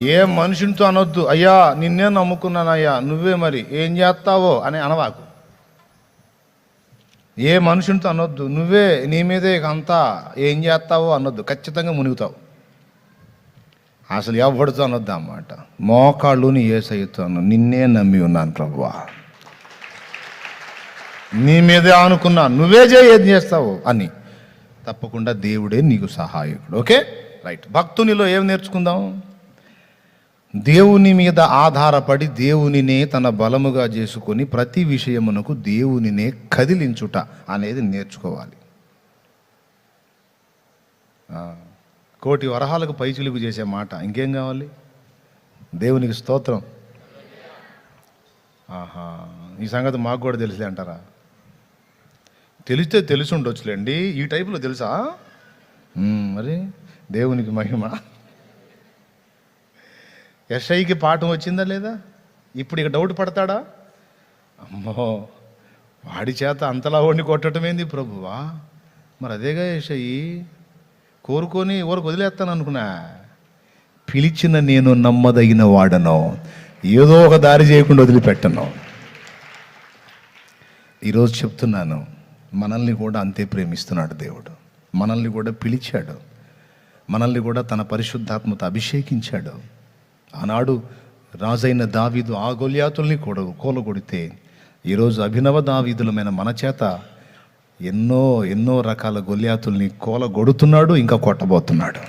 ఏ మనుషునితో అనొద్దు, అయ్యా నిన్నే నమ్ముకున్నానయ్యా నువ్వే మరి ఏం చేస్తావో అని అనవాకు. ఏ మనుషునితో అనొద్దు, నువ్వే నీ మీదే అంతా ఏం చేస్తావో అనొద్దు, ఖచ్చితంగా మునుగుతావు. అసలు ఎవరితో అనొద్దు అన్నమాట. మోకాళ్ళుని యేసయ్యతోను, నిన్నే నమ్మి ఉన్నాను ప్రభువా, నీ మీదే అనుకున్నా, నువ్వే ఏం చేస్తావు అని. తప్పకుండా దేవుడే నీకు సహాయకుడు. Okay right. భక్తునిలో ఏం నేర్చుకుందాం? దేవుని మీద ఆధారపడి దేవునినే తన బలముగా చేసుకొని ప్రతి విషయమునకు దేవునినే కదిలించుట అనేది నేర్చుకోవాలి. కోటి వరహాలకు పైచిలుకు చేసే మాట ఇంకేం కావాలి? దేవునికి స్తోత్రం. ఆహా, ఈ సంగతి మాకు కూడా తెలుసులే అంటారా? తెలిస్తే తెలిసి ఉండొచ్చులేండి, ఈ టైపులో తెలుసా? మరి దేవునికి మహిమ. యెషయికి పాఠం వచ్చిందా లేదా? ఇప్పుడు ఇక డౌట్ పడతాడా? అమ్మో, వాడి చేత అంతలా వండి కొట్టడం ఏంది ప్రభువా? మరి అదేగా యెషయి, కోరుకొని ఎవరికి వదిలేస్తాను అనుకున్నా. పిలిచిన నేను నమ్మదగిన వాడను, ఏదో ఒక దారి చేయకుండా వదిలిపెట్టను. ఈరోజు చెప్తున్నాను, మనల్ని కూడా అంతే ప్రేమిస్తున్నాడు దేవుడు. మనల్ని కూడా పిలిచాడు, మనల్ని కూడా తన పరిశుద్ధాత్మతో అభిషేకించాడు. ఆనాడు రాజైన దావీదు ఆ గొల్యాతుల్ని కూలగొడితే ఈరోజు అభినవ దావీదులమైన మన చేత ఎన్నో ఎన్నో రకాల గొల్యాతుల్ని కూలగొడుతున్నాడు, ఇంకా కొట్టబోతున్నాడు.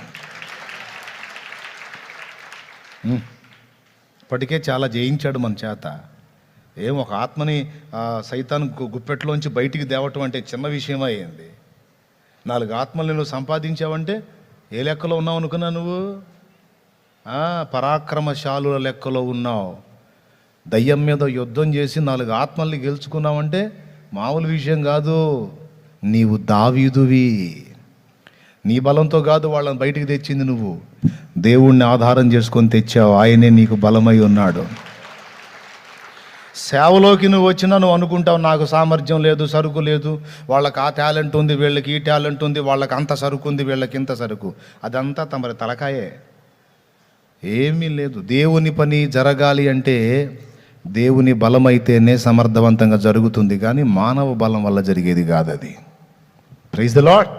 ఇప్పటికే చాలా జయించాడు మన చేత. ఒక ఆత్మని సైతాన్ గుప్పెట్లోంచి బయటికి తేవటం అంటే చిన్న విషయమే అయింది. 4 ఆత్మల్ని నువ్వు సంపాదించావంటే ఏ లెక్కలో ఉన్నావు అనుకున్నా నువ్వు? పరాక్రమశాలుల లెక్కలో ఉన్నావు. దయ్యం మీద యుద్ధం చేసి 4 ఆత్మల్ని గెలుచుకున్నావంటే మామూలు విషయం కాదు. నీవు దావీదువి. నీ బలంతో కాదు వాళ్ళని బయటికి తెచ్చింది, నువ్వు దేవుణ్ణి ఆధారం చేసుకొని తెచ్చావు. ఆయనే నీకు బలమై ఉన్నాడు. సేవలోకి నువ్వు వచ్చినా నువ్వు అనుకుంటావు నాకు సామర్థ్యం లేదు, సరుకు లేదు, వాళ్ళకి ఆ టాలెంట్ ఉంది, వీళ్ళకి ఈ టాలెంట్ ఉంది, వాళ్ళకి అంత సరుకు ఉంది, వీళ్ళకి ఇంత సరుకు. అదంతా తమరి తలకాయే, ఏమీ లేదు. దేవుని పని జరగాలి అంటే దేవుని బలమైతేనే సమర్థవంతంగా జరుగుతుంది, కానీ మానవ బలం వల్ల జరిగేది కాదు అది. Praise the lord.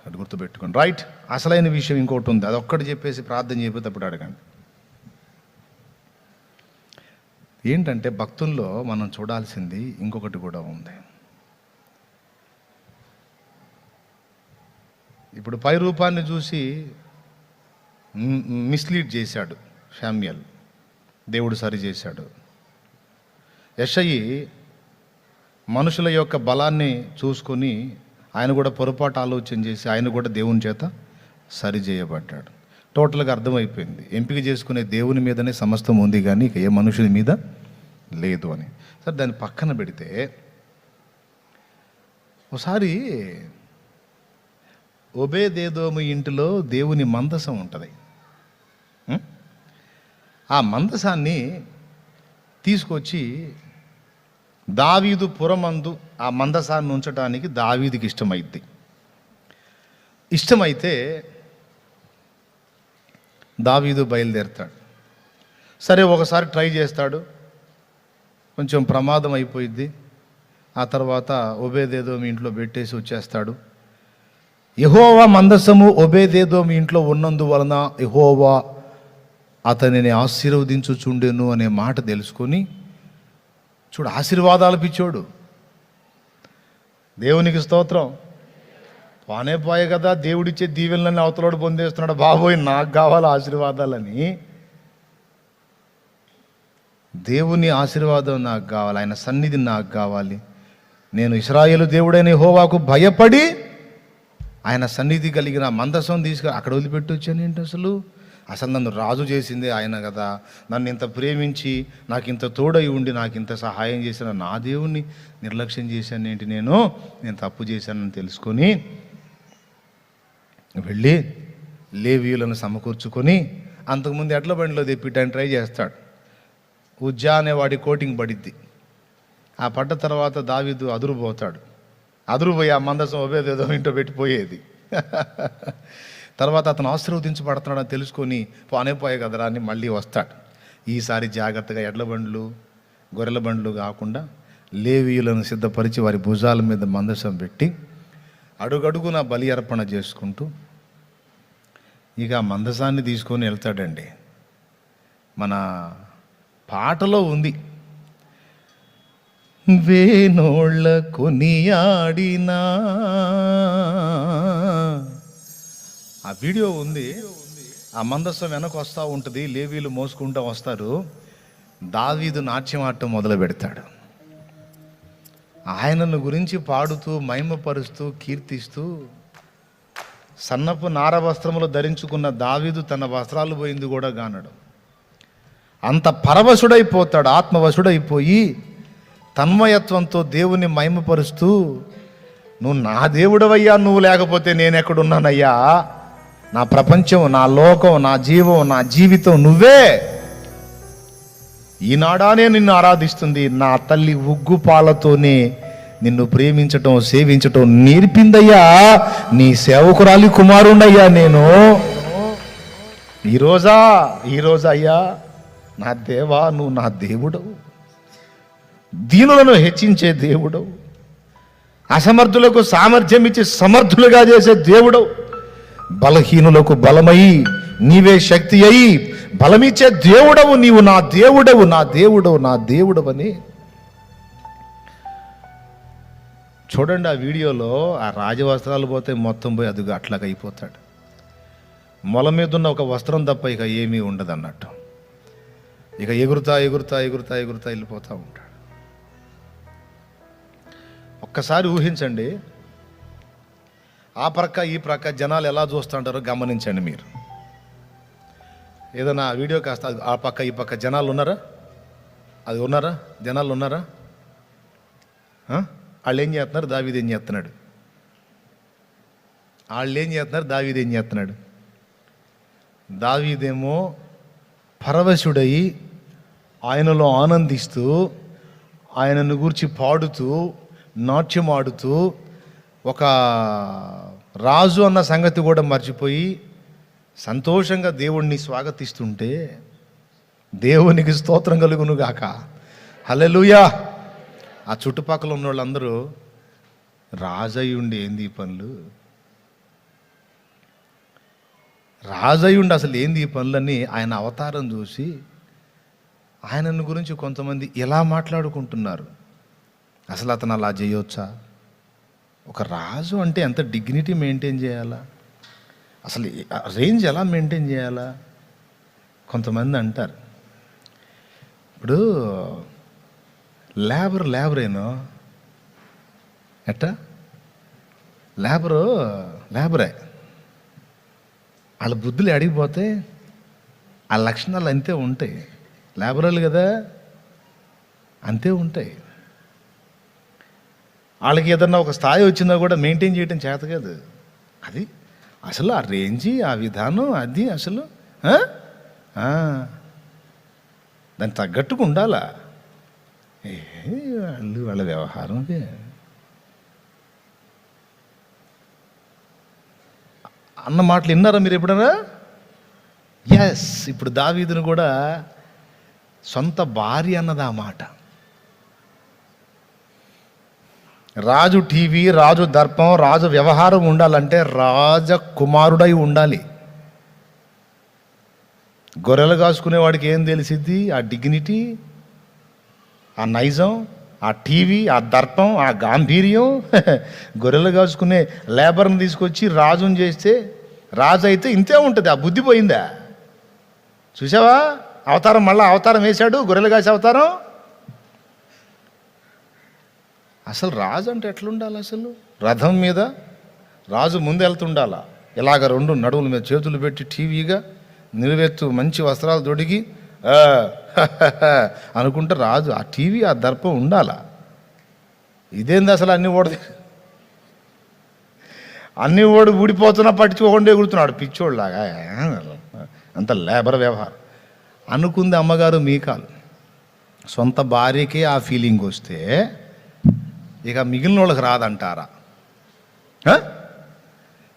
అది గుర్తుపెట్టుకోండి. రైట్. అసలైన విషయం ఇంకోటి ఉంది, అది ఒక్కటి చెప్పేసి ప్రార్థన చేయకపోతే అప్పుడు అడగండి. ఏంటంటే భక్తుల్లో మనం చూడాల్సింది ఇంకొకటి కూడా ఉంది. ఇప్పుడు పై రూపాన్ని చూసి మిస్లీడ్ చేశాడు శామ్యూయల్, దేవుడు సరి చేశాడు. యెషయి మనుషుల యొక్క బలాన్ని చూసుకొని ఆయన కూడా పొరపాటు ఆలోచన చేసి ఆయన కూడా దేవుని చేత సరి చేయబడ్డాడు. టోటల్గా అర్థమైపోయింది, ఎంపిక చేసుకునే దేవుని మీదనే సమస్తం ఉంది కానీ ఇక ఏ మనుషుని మీద లేదు అని. సరే, దాన్ని పక్కన పెడితే ఒకసారి ఒబేదేదోము ఇంటిలో దేవుని మందసం ఉంటుంది. ఆ మందసాన్ని తీసుకొచ్చి దావీదు పురమందు ఆ మందసాన్ని ఉంచడానికి దావీదుకి ఇష్టమైతే దావీదు బయలుదేరుతాడు. సరే, ఒకసారి ట్రై చేస్తాడు, కొంచెం ప్రమాదం అయిపోయిద్ది. ఆ తర్వాత ఒబేదేదోము ఇంట్లో పెట్టేసి వచ్చేస్తాడు. యెహోవా మందసము ఒబేదేదోము ఇంట్లో ఉన్నందువలన యెహోవా అతనిని ఆశీర్వదించుచుండెను అనే మాట తెలుసుకొని, చూడు ఆశీర్వాదాలు పిచ్చోడు. దేవునికి స్తోత్రం. పానే పోయే కదా దేవుడిచ్చే దీవెనలన్నీ అవతలోడు పొందేస్తున్నాడు. బాబోయ్ నాకు కావాలి ఆశీర్వాదాలని. దేవుని ఆశీర్వాదం నాకు కావాలి, ఆయన సన్నిధి నాకు కావాలి. నేను ఇశ్రాయేలు దేవుడైన యెహోవాకు భయపడి ఆయన సన్నిధి కలిగిన మందసం తీసుకుని అక్కడ వదిలిపెట్టి వచ్చాను. ఏంటి అసలు నన్ను రాజు చేసిందే ఆయన కదా. నన్ను ఇంత ప్రేమించి నాకు ఇంత తోడై ఉండి నాకు ఇంత సహాయం చేసిన నా దేవుణ్ణి నిర్లక్ష్యం చేశాను ఏంటి, నేను తప్పు చేశానని తెలుసుకొని వెళ్ళి లేవీయులను సమకూర్చుకొని అంతకుముందు ఎడ్ల బండిలో తెప్పిటాన్ని ట్రై చేస్తాడు. ఉజ్జా అనేవాడి కోటింగ్ పడిద్ది. ఆ పడ్డ తర్వాత దావీదు అదురుపోతాడు. అదురుపోయి ఆ మందసం ఒబేదేదోము ఇంట్లో పెట్టిపోయేది. తర్వాత అతను ఆశీర్వదించబడుతున్నాడని తెలుసుకొని పోయే కదరా అని మళ్ళీ వస్తాడు. ఈసారి జాగ్రత్తగా ఎడ్ల బండ్లు గొర్రెల బండ్లు కాకుండా లేవీయులను సిద్ధపరిచి వారి భుజాల మీద మందసం పెట్టి అడుగడుగున బలి అర్పణ చేసుకుంటూ ఇక ఆ మందసాన్ని తీసుకొని వెళ్తాడండి. మన పాటలో ఉంది, వేనోళ్ళ కొనియాడినా, ఆ వీడియో ఉంది. ఆ మందస్సం వెనక వస్తూ ఉంటుంది, లేవీలు మోసుకుంటూ వస్తారు. దావీదు నాట్యం ఆడటం మొదలు పెడతాడు. ఆయనను గురించి పాడుతూ మహిమపరుస్తూ కీర్తిస్తూ సన్నపు నార వస్త్రములు ధరించుకున్న దావీదు తన వస్త్రాలు పోయింది కూడా గానడు. అంత పరవశుడైపోతాడు, ఆత్మవశుడైపోయి తన్మయత్వంతో దేవుని మహిమపరుస్తూ, నువ్వు నా దేవుడవయ్యా, నువ్వు లేకపోతే నేను ఎక్కడున్నానయ్యా, నా ప్రపంచం, నా లోకం, నా జీవం, నా జీవితం నువ్వే. ఈనాడానే నిన్ను ఆరాధిస్తుంది, నా తల్లి ఉగ్గు పాలతోనే నిన్ను ప్రేమించటం సేవించటం నేర్పిందయ్యా, నీ సేవకురాలి కుమారుణ్ణయ్యా నేను. ఈరోజా అయ్యా నా దేవా, నువ్వు నా దేవుడవు, దీనులను హెచ్చించే దేవుడవు, అసమర్థులకు సామర్థ్యం ఇచ్చి సమర్థులుగా చేసే దేవుడవు, బలహీనులకు బలమై నీవే శక్తి అయి బలమిచ్చే దేవుడవు, నీవు నా దేవుడవు, నా దేవుడవు, నా దేవుడవని. చూడండి ఆ వీడియోలో ఆ రాజవస్త్రాలు పోతే మొత్తం పోయి అదిగా అట్లాగా అయిపోతాడు. మొల మీద ఉన్న ఒక వస్త్రం తప్ప ఇక ఏమీ ఉండదు అన్నట్టు. ఇక ఎగురుతా ఎగురుతా ఎగురుతా ఎగురుతా వెళ్ళిపోతూ ఉంటాడు. ఒక్కసారి ఊహించండి, ఆ ప్రక్క ఈ ప్రక్క జనాలు ఎలా చూస్తుంటారో గమనించండి మీరు. ఏదైనా వీడియో కాస్త ఆ పక్క ఈ పక్క జనాలు ఉన్నారా? అది ఉన్నారా? జనాలు ఉన్నారా? వాళ్ళు ఏం చేస్తున్నారు? దావీదు ఏం చేస్తున్నాడు? వాళ్ళు ఏం చేస్తున్నారు? దావీదు ఏం చేస్తున్నాడు? దావీదేమో పరవశుడై ఆయనలో ఆనందిస్తూ ఆయనను గూర్చి పాడుతూ నాట్యం ఆడుతూ ఒక రాజు అన్న సంగతి కూడా మర్చిపోయి సంతోషంగా దేవుణ్ణి స్వాగతిస్తుంటే, దేవునికి స్తోత్రం కలుగును గాక, హల్లెలూయా. ఆ చుట్టుపక్కల ఉన్న వాళ్ళందరూ రాజయ్యుండి ఏంది ఈ పనులు, రాజయ్యుండి అసలు ఏంది ఈ పనులని ఆయన అవతారం చూసి ఆయనను గురించి కొంతమంది ఎలా మాట్లాడుకుంటున్నారు. అసలు అతను అలా చేయొచ్చా? ఒక రాజు అంటే ఎంత డిగ్నిటీ మెయింటైన్ చేయాలా, అసలు రేంజ్ ఎలా మెయింటైన్ చేయాలా? కొంతమంది అంటారు, ఇప్పుడు లేబరేనో ఎట్టా లేబరే వాళ్ళ బుద్ధులు అడిగిపోతే ఆ లక్షణాలు అంతే ఉంటాయి. లేబరర్లు కదా, అంతే ఉంటాయి. వాళ్ళకి ఏదన్నా ఒక స్థాయి వచ్చిందా కూడా మెయింటైన్ చేయడం చేత కాదు. అది అసలు ఆ రేంజి, ఆ విధానం, అది అసలు దానికి తగ్గట్టుకు ఉండాలా. వాళ్ళ వ్యవహారం అదే. అన్న మాటలు విన్నారా మీరు ఎప్పుడన్నా? ఎస్. ఇప్పుడు దావీదును కూడా సొంత భార్య అన్నది ఆ మాట. రాజు టీవీ, రాజు దర్పం, రాజు వ్యవహారం ఉండాలంటే రాజకుమారుడై ఉండాలి. గొర్రెలు కాసుకునేవాడికి ఏం తెలిసిద్ది? ఆ డిగ్నిటీ, ఆ నైజం, ఆ టీవీ, ఆ దర్పం, ఆ గాంభీర్యం. గొర్రెలు కాసుకునే లేబర్ని తీసుకొచ్చి రాజుని చేస్తే, రాజు అయితే ఇంతే ఉంటుంది. ఆ బుద్ధి పోయిందా? చూసావా అవతారం? మళ్ళీ అవతారం వేశాడు, గొర్రెలు కాసే అవతారం. అసలు రాజు అంటే ఎట్లుండాలి? అసలు రథం మీద రాజు ముందు వెళ్తుండాలా, ఇలాగ రెండు నడువుల మీద చేతులు పెట్టి టీవీగా నిలువెత్తు మంచి వస్త్రాలు తొడిగి అనుకుంటే రాజు ఆ టీవీ, ఆ దర్పం ఉండాలా. ఇదేంది అసలు? అన్ని ఓడి ఊడిపోతున్నా పట్టించుకోకుండా ఎగురుతున్నాడు పిచ్చోళ్ళలాగా. అంత లేబర్ వ్యవహారం అనుకుంది అమ్మగారు మీకాలు. సొంత భార్యకే ఆ ఫీలింగ్ వస్తే ఇక మిగిలిన వాళ్ళకి రాదంటారా?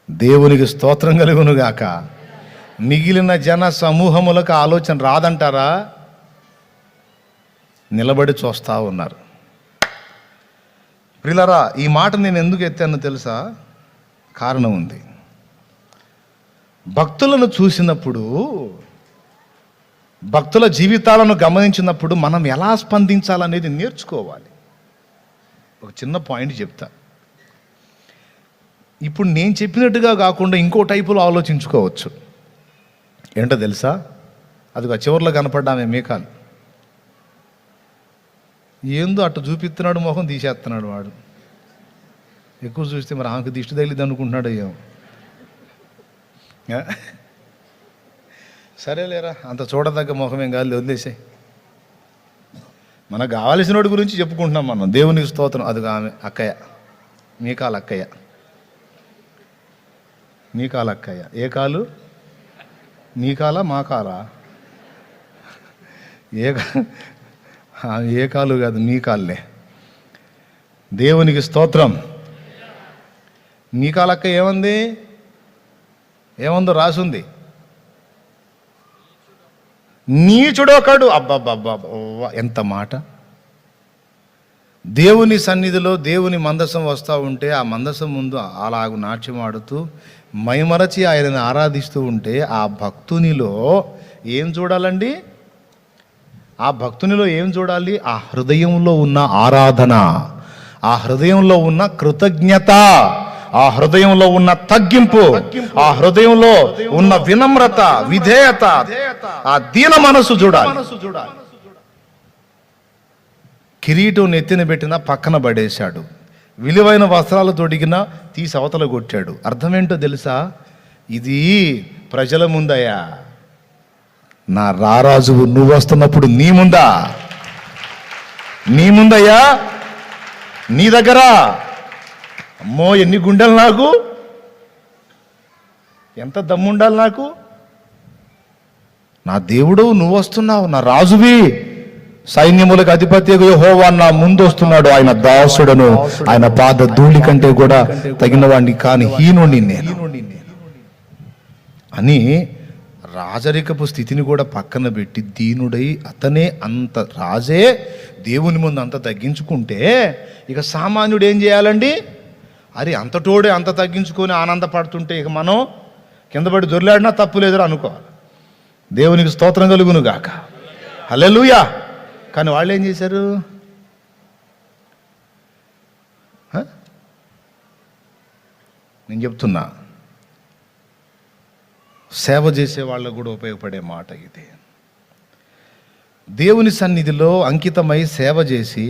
దేవునికి స్తోత్రం కలుగునుగాక. మిగిలిన జన సమూహములకు ఆలోచన రాదంటారా? నిలబడి చూస్తూ ఉన్నారు. ప్రియులారా, ఈ మాట నేను ఎందుకు ఎత్తానో తెలుసా? కారణం ఉంది. భక్తులను చూసినప్పుడు, భక్తుల జీవితాలను గమనించినప్పుడు మనం ఎలా స్పందించాలనేది నేర్చుకోవాలి. ఒక చిన్న పాయింట్ చెప్తా. ఇప్పుడు నేను చెప్పినట్టుగా కాకుండా ఇంకో టైపులో ఆలోచించుకోవచ్చు. ఏంటో తెలుసా? అది చివరిలో కనపడ్డామే మీకాలు. ఏందో అట్ట చూపిస్తున్నాడు, మొహం తీసేస్తున్నాడు వాడు. ఎక్కువ చూస్తే మరి ఆమెకు దిష్టి తగిలిద్ది అనుకుంటున్నాడు. ఏమో సరేలేరా, అంత చూడదగ్గ మొహమేం కాదు, వదిలేసే. మనకు కావాల్సిన వాడి గురించి చెప్పుకుంటున్నాం మనం. దేవునికి స్తోత్రం. అది ఆమె అక్కయ్య, మీకాల అక్కయ్య. మీకాల అక్కయ్య. ఏ కాలు? మీకాల మా కాల? ఏ కాలు కాదు, మీ కాళ్ళే. దేవునికి స్తోత్రం. మీకాల అక్క ఏమంది? ఏముందో రాసుంది, నీచుడొకడు. అబ్బబ్బబ్బా, ఎంత మాట! దేవుని సన్నిధిలో దేవుని మందసం వస్తూ ఉంటే ఆ మందసం ముందు అలాగూ నాట్యం ఆడుతూ మైమరచి ఆయనను ఆరాధిస్తూ ఉంటే ఆ భక్తునిలో ఏం చూడాలండి? ఆ భక్తునిలో ఏం చూడాలి? ఆ హృదయంలో ఉన్న ఆరాధన, ఆ హృదయంలో ఉన్న కృతజ్ఞత, ఆ హృదయంలో ఉన్న తగ్గింపు, ఆ హృదయంలో ఉన్న వినమ్రత, విధేయత, ఆ దీన మనసు చూడాలి. కిరీటం నెత్తిన పెట్టిన పక్కన పడేశాడు, విలువైన వస్త్రాలు తొడిగిన తీసి అవతల కొట్టాడు. అర్థమేంటో తెలుసా? ఇది ప్రజల ముందయ్యా, నా రారాజువు నువ్వు వస్తున్నప్పుడు నీ ముందయ్యా, నీ దగ్గర. అమ్మో, ఎన్ని గుండెలు నాకు, ఎంత దమ్ముండాలి నాకు. నా దేవుడు నువ్వు వస్తున్నావు, నా రాజువి, సైన్యములకు అధిపతి యెహోవా నా ముందు వస్తున్నాడు. ఆయన దాసుడను, ఆయన పాద ధూళి కంటే కూడా తగిన వాడిని కాని హీనుని నేను అని రాజరికపు స్థితిని కూడా పక్కన పెట్టి దీనుడై అతనే అంత రాజే దేవుని ముందు అంత తగ్గించుకుంటే ఇక సామాన్యుడు ఏం చేయాలండి? అరే అంతటోడే అంత తగ్గించుకొని ఆనందపడుతుంటే ఇక మనం కింద పడి దొర్లాడినా తప్పు లేదురా అనుకోవాలి. దేవునికి స్తోత్రం కలుగును గాక. హల్లెలూయా. కానీ వాళ్ళు ఏం చేశారు? నేను చెప్తున్నా, సేవ చేసే వాళ్ళకు కూడా ఉపయోగపడే మాట ఇది. దేవుని సన్నిధిలో అంకితమై సేవ చేసి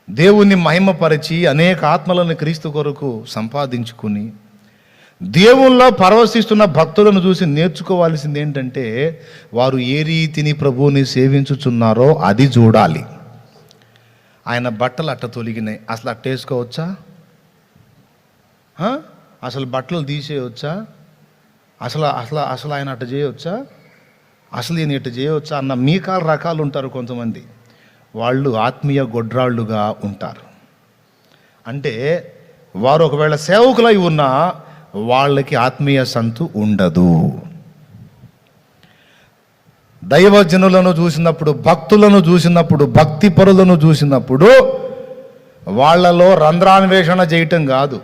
దేవుణ్ణి మహిమపరిచి అనేక ఆత్మలను క్రీస్తు కొరకు సంపాదించుకుని దేవుల్లో పరవశిస్తున్న భక్తులను చూసి నేర్చుకోవాల్సింది ఏంటంటే వారు ఏ రీతిని ప్రభువుని సేవించుచున్నారో అది చూడాలి. ఆయన బట్టలు అట్ట తొలిగినాయి, అసలు అట్ట వేసుకోవచ్చా? అసలు బట్టలు తీసేయవచ్చా? అసలు అసలు అసలు ఆయన అట్ట చేయవచ్చా? అసలు ఈయన ఇట్ట చేయవచ్చా అన్న మీకాల రకాలు ఉంటారు కొంతమంది. వాళ్ళు ఆత్మీయ గొడ్రాళ్ళుగా ఉంటారు. అంటే వారు ఒకవేళ సేవకులై ఉన్నా వాళ్ళకి ఆత్మీయ సంతు ఉండదు. దైవజనులను చూసినప్పుడు, భక్తులను చూసినప్పుడు, భక్తి పరులను చూసినప్పుడు వాళ్ళలో రంధ్రాన్వేషణ చేయటం కాదు,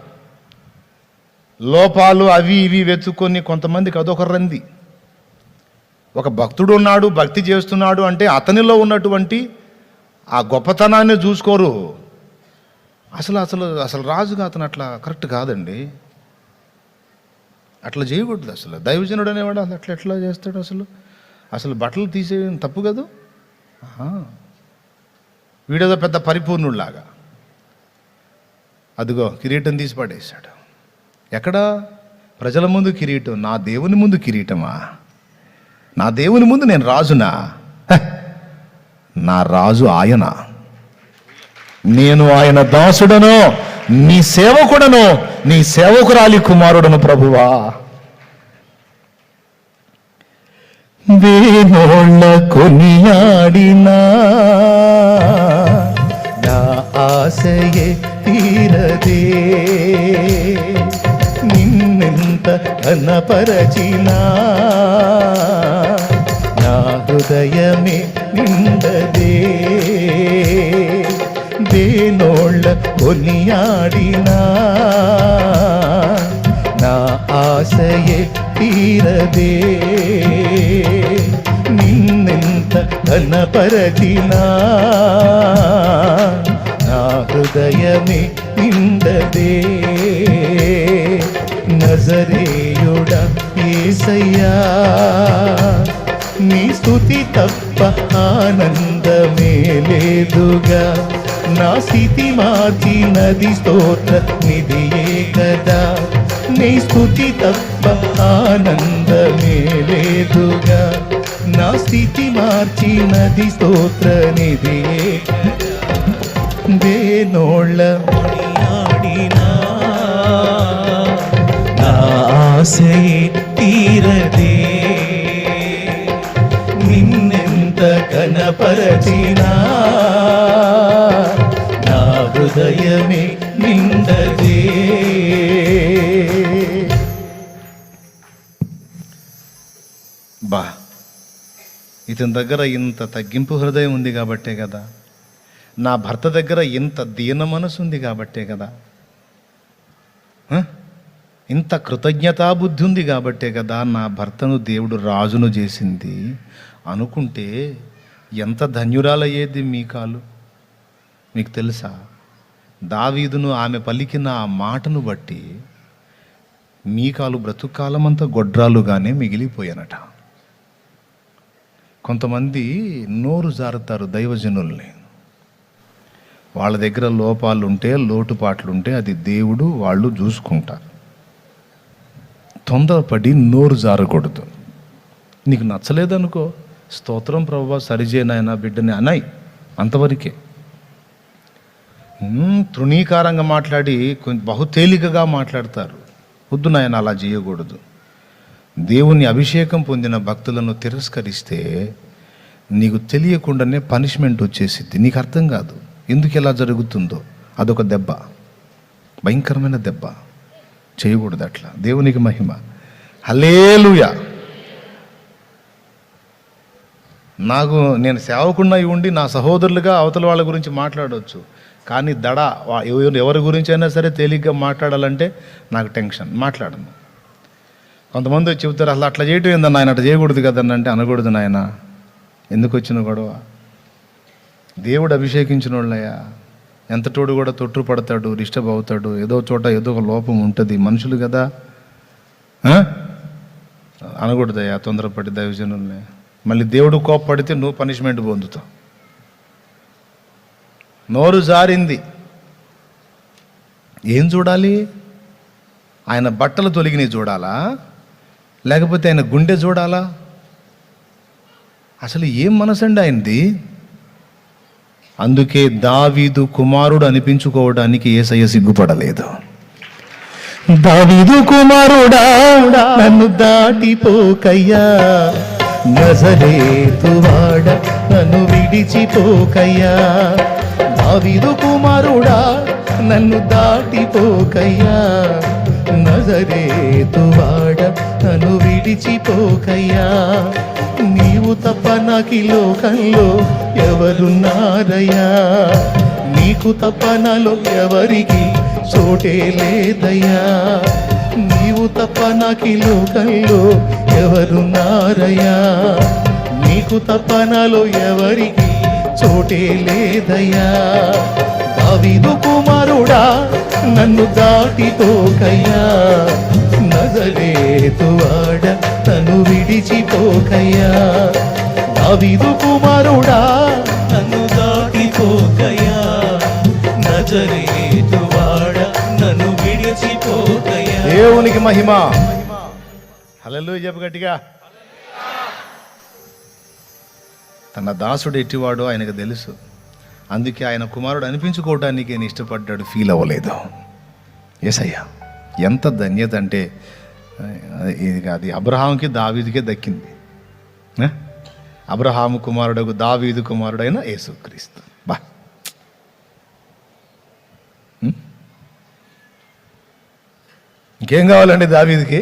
లోపాలు అవి ఇవి వెతుక్కొని కొంతమందికి అదొక రంది. ఒక భక్తుడు ఉన్నాడు, భక్తి చేస్తున్నాడు అంటే అతనిలో ఉన్నటువంటి ఆ గొప్పతనాన్ని చూసుకోరు. అసలు అసలు అసలు రాజుగా అతను అట్లా కరెక్ట్ కాదండి, అట్లా చేయకూడదు. అసలు దైవజనుడు అనేవాడు అసలు అట్లా ఎట్లా చేస్తాడు? అసలు బట్టలు తీసే తప్పు కదా. వీడేదో పెద్ద పరిపూర్ణుడిలాగా అదిగో కిరీటం తీసి పడేశాడు. ఎక్కడ? ప్రజల ముందు కిరీటం, నా దేవుని ముందు కిరీటమా? నా దేవుని ముందు నేను రాజునా? నా రాజు ఆయన, నేను ఆయన దాసుడను, నీ సేవకుడను, నీ సేవకురాలి కుమారుడను ప్రభువా. వేణోళ్ళ కొనియాడినా నా ఆశయే తీరదే, నిన్ను ఘనపరచినా నా హృదయమే నిండదే దేనోళ్ళ కొనియాడినా నా ఆశయే తీరదే నిన్నెంత ఘనపరచినా నా హృదయమే నిండదే నజరేయుడా యేసయ్యా నీ స్తుతి తప్ప ఆనందమే లేదుగా నా స్థితి మార్చినది స్తోత్ర నిధియే కదా నీ స్తుతి తప్ప ఆనందమే లేదుగా నా స్థితి మార్చినది స్తోత్ర నిధియే దేనోళ్ళ ఆడినా నా ఆశయే తీరదే నిన్నెంత కనపరచినా నా హృదయమే నిండదే బా ఇతని దగ్గర ఇంత తగ్గింపు హృదయం ఉంది కాబట్టే కదా నా భర్త దగ్గర ఇంత దీన మనసు ఉంది కాబట్టే కదా ఇంత కృతజ్ఞతాబుద్ధి ఉంది కాబట్టే కదా నా భర్తను దేవుడు రాజును చేసింది అనుకుంటే ఎంత ధన్యురాలయ్యేది మీకాలు. మీకు తెలుసా దావీదును ఆమె పలికిన ఆ మాటను బట్టి మీకాలు బ్రతుకాలమంతా గొడ్రాలుగానే మిగిలిపోయానట. కొంతమంది నోరు జారుతారు దైవజనుల్ని. వాళ్ళ దగ్గర లోపాలుంటే లోటుపాట్లుంటే అది దేవుడు వాళ్ళు చూసుకుంటారు. తొందరపడి నోరు జారకూడదు. నీకు నచ్చలేదనుకో, స్తోత్రం ప్రభువా సరిచేయనాయన బిడ్డని అనాయి, అంతవరకే. తృణీకారంగా మాట్లాడి కొంచెం బహు తేలికగా మాట్లాడతారు. వద్దు నాయన అలా చేయకూడదు. దేవుని అభిషేకం పొందిన భక్తులను తిరస్కరిస్తే నీకు తెలియకుండానే పనిష్మెంట్ వచ్చేసిద్ది. నీకు అర్థం కాదు ఎందుకు ఎలా జరుగుతుందో. అదొక దెబ్బ, భయంకరమైన దెబ్బ. చేయకూడదు అట్లా. దేవునికి మహిమ. హల్లెలూయా. నేను సేవకుండా ఉండి నా సహోదరులుగా అవతల వాళ్ళ గురించి మాట్లాడవచ్చు, కానీ ఎవరి గురించి అయినా సరే తేలిగ్గా మాట్లాడాలంటే నాకు టెన్షన్, మాట్లాడను. కొంతమంది చెబుతారు అసలు అట్లా చేయటం ఏందన్న ఆయన, అట్లా చేయకూడదు కదన్న అంటే అనకూడదు నాయన. ఎందుకు వచ్చిన గొడవ? దేవుడు అభిషేకించిన వాళ్ళయ్యా. ఎంతటోడు కూడా తొట్టుపడతాడు, డిస్టర్బ్ అవుతాడు. ఏదో చోట ఏదో ఒక లోపం ఉంటుంది, మనుషులు కదా. అనకూడదయ్యా తొందరపడి దైవజనుల్ని. మళ్ళీ దేవుడు కోప్పడితే నువ్వు పనిష్మెంట్ పొందుతావు. నోరు జారింది. ఏం చూడాలి? ఆయన బట్టలు తొలగినవి చూడాలా, లేకపోతే ఆయన గుండె చూడాలా? అసలు ఏం మనసండి ఆయనది? అందుకే దావీదు కుమారుడు అనిపించుకోవడానికి యేసయ్య సిగ్గుపడలేదు. దావీదు కుమారుడా నన్ను దాటిపోకయ్యా, నజరేతువాడ నన్ను విడిచిపోకయ్యా. దావీదు కుమారుడా నన్ను దాటిపోకయ్యా, నజరేతువాడ నన్ను విడిచిపోకయ్యా. నీవు తప్ప నాకి లోకంలో ఎవరున్నారయ్యా, నీకు తప్ప నాలో ఎవరికి చోటే లేదయ్యా. నీవు తప్ప నాకి లోకంలో ఎవరున్నారయ్యా, నీకు తప్ప నాలో ఎవరికి చోటే లేదయ్యా. దావీదు కుమారుడా నన్ను దాటిపోకయ్యా, నజరేతువాడ నన్ను విడిచిపోకయ్యా. దావీదు కుమారుడా నన్ను దాటిపోకయ్యా, నజరేతువాడ నన్ను విడిచిపోకయ్యా. దేవునికి మహిమ. హల్లెలూయా చెప్పు గట్టిగా. తన దాసుడు ఎట్టివాడో ఆయనకు తెలుసు. అందుకే ఆయన కుమారుడు అనిపించుకోవడానికి ఆయన ఇష్టపడ్డాడు, ఫీల్ అవ్వలేదు. యేసయ్య ఎంత ధన్యత అంటే అది అబ్రహాంకి దావీదుకే దక్కింది. అబ్రహాము కుమారుడు దావీదు కుమారుడైన యేసుక్రీస్తు. బా, ఇంకేం కావాలండి దావీదుకి?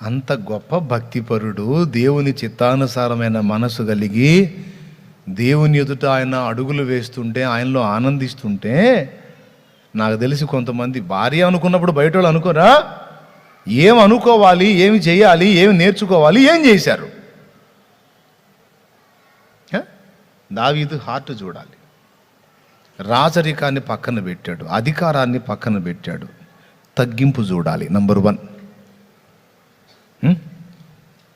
అంత గొప్ప భక్తిపరుడు, దేవుని చిత్తానుసారమైన మనసు కలిగి దేవుని ఎదుట ఆయన అడుగులు వేస్తుంటే, ఆయనలో ఆనందిస్తుంటే, నాకు తెలిసి కొంతమంది భార్య అనుకున్నప్పుడు బయట వాళ్ళు అనుకోరా, ఏం అనుకోవాలి, ఏమి చేయాలి, ఏమి నేర్చుకోవాలి, ఏం చేశారు. దావీదు హార్ట్ చూడాలి. రాజరికాన్ని పక్కన పెట్టాడు, అధికారాన్ని పక్కన పెట్టాడు, తగ్గింపు చూడాలి. నంబర్ 1.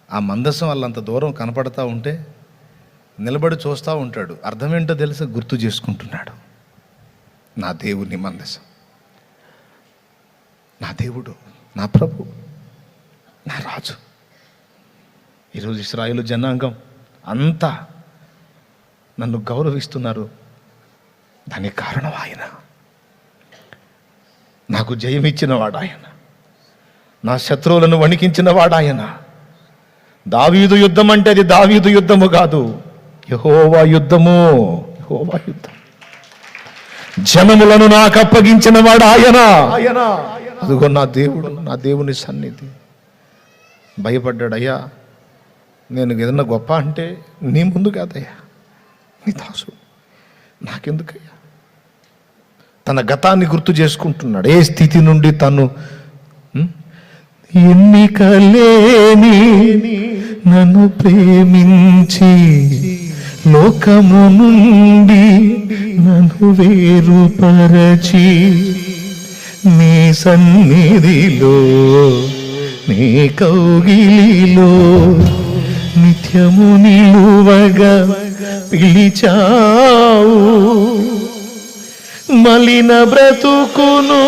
ఆ మందసం వాళ్ళంత దూరం కనపడతా ఉంటే నిలబడి చూస్తూ ఉంటాడు. అర్థం ఏంటో తెలుసా? గుర్తు చేసుకుంటున్నాడు, నా దేవుని మందసం, నా దేవుడు, నా ప్రభు, నా రాజు. ఈరోజు ఇశ్రాయేలు జనాంగం అంతా నన్ను గౌరవిస్తున్నారు. దానికి కారణం ఆయన. నాకు జయమిచ్చిన వాడు ఆయన, నా శత్రువులను వణికించిన వాడు ఆయన. దావీదు యుద్ధం అంటే అది దావీదు యుద్ధము కాదు, యెహోవా యుద్ధము. యెహోవా యుద్ధం. జనములను నాకు అప్పగించిన వాడు ఆయన. అదిగో నా దేవుడు, నా దేవుని సన్నిధి. భయపడ్డాడు. అయ్యా, నేను ఏదన్నా గొప్ప అంటే నీ ముందు కాదయ్యా, నీ దాసు, నాకెందుకయ్యా. తన గతాన్ని గుర్తు చేసుకుంటున్నాడు. ఏ స్థితి నుండి తను ఎన్నికలేని నన్ను ప్రేమించి లోకము నుండి నన్ను వేరుపరచి నీ సన్నిధిలో నీ కౌగిలిలో నిత్యము నిలువగా పిలిచావు. మలిన బ్రతుకును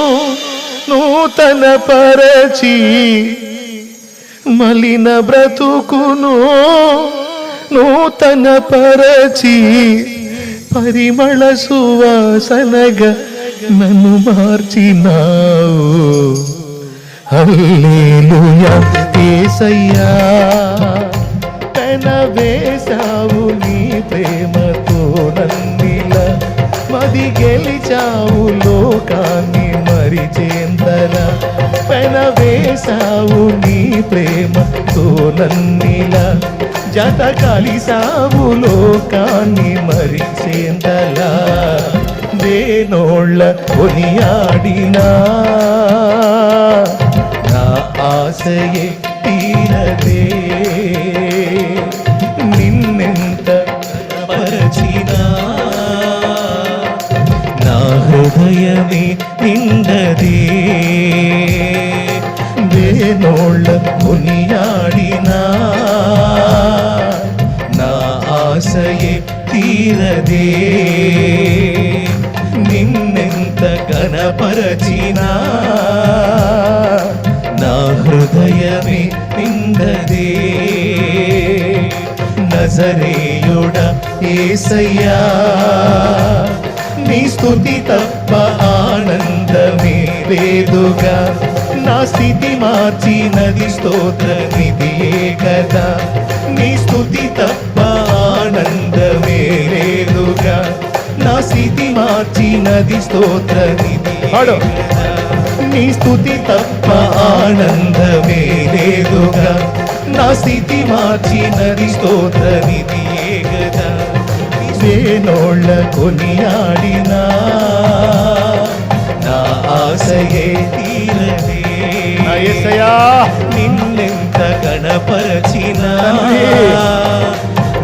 నూతన పరచి, మలిన బ్రతుకును నూతన పరచి పరిమళ సువాసనగా నన్ను మార్చినావు. హల్లెలూయా యేసయ్యా, వేశావు నీ ప్రేమతో నన్నిలా, మది గెలిచావు లోకాన్ని మరిచేంతలా. వేశావు నీ ప్రేమతో నన్నిలా, జత కలిసావు లోకాన్ని మరిచేంతలా. దేనోళ్ళ కొనియాడినా నా ఆశయే తీరదే. నిన్నెంత పరచినా నా హృదయమే నిండదే. దేనోళ్ళ కొనియాడినా నా ఆశయే తీరదే. నిన్నెంత కనపరచినా నా హృదయమే నిండదే. నజరేయుడా యేసయ్యా, నీ స్తుతి తప్ప ఆనందమే లేదుగా. నా స్థితి మార్చినది స్తోత్ర నిధియే కదా. నీ స్తుతి తప్ప ఆనందమే లేదుగా. నా స్థితి మార్చినది స్తోత్ర నిధియే కదా. నీ స్తుతి తప్ప ఆనందమే లేదుగా. నా స్థితి మార్చినది స్తోత్ర నిధియే కదా. దేనోళ్ళ కొనియాడినా నా ఆశయే తీరదే. నిన్నెంత కనపరచినా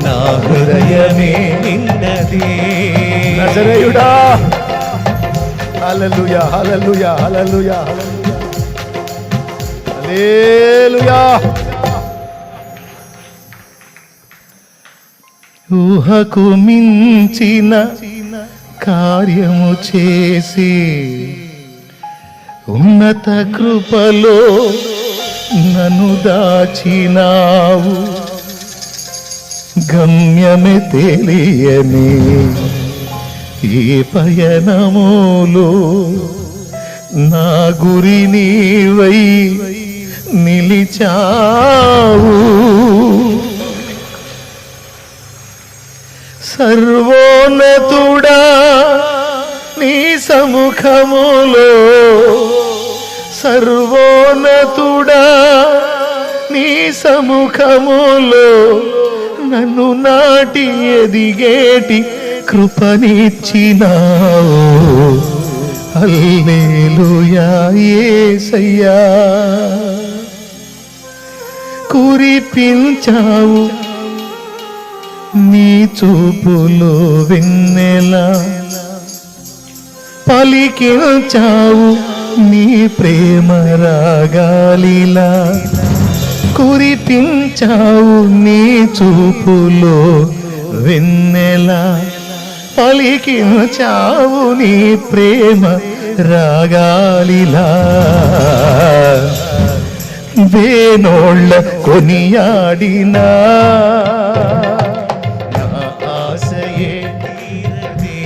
నా హృదయమే నిన్నదే. నజరేయుడా, హల్లెలూయా హల్లెలూయా హల్లెలూయా హల్లెలూయా. ఊహకు మించిన కార్యము చేసి ఉన్నత కృపలో నన్ను దాచినావు. గమ్యమే తెలియని ఈ పయనములో నా గురి నీవై నిలిచావు. సర్వోన్నతుడా నీ సముఖములో, సర్వోన్నతుడా నీ సముఖములో నన్ను నాటి ఎదిగేటి కృపనిచ్చినావు. హల్లెలూయా యేసయ్యా. కురిపించావు నీ చూపులో వెన్నెల, పలికించావు నీ ప్రేమ రాగాలిలా. కురిపించావు నీ చూపులో వెన్నెల, పలికించావు నీ ప్రేమ రాగాలిలా. వేనోళ్ళ కొనియాడినా నా ఆశయే తీరదే.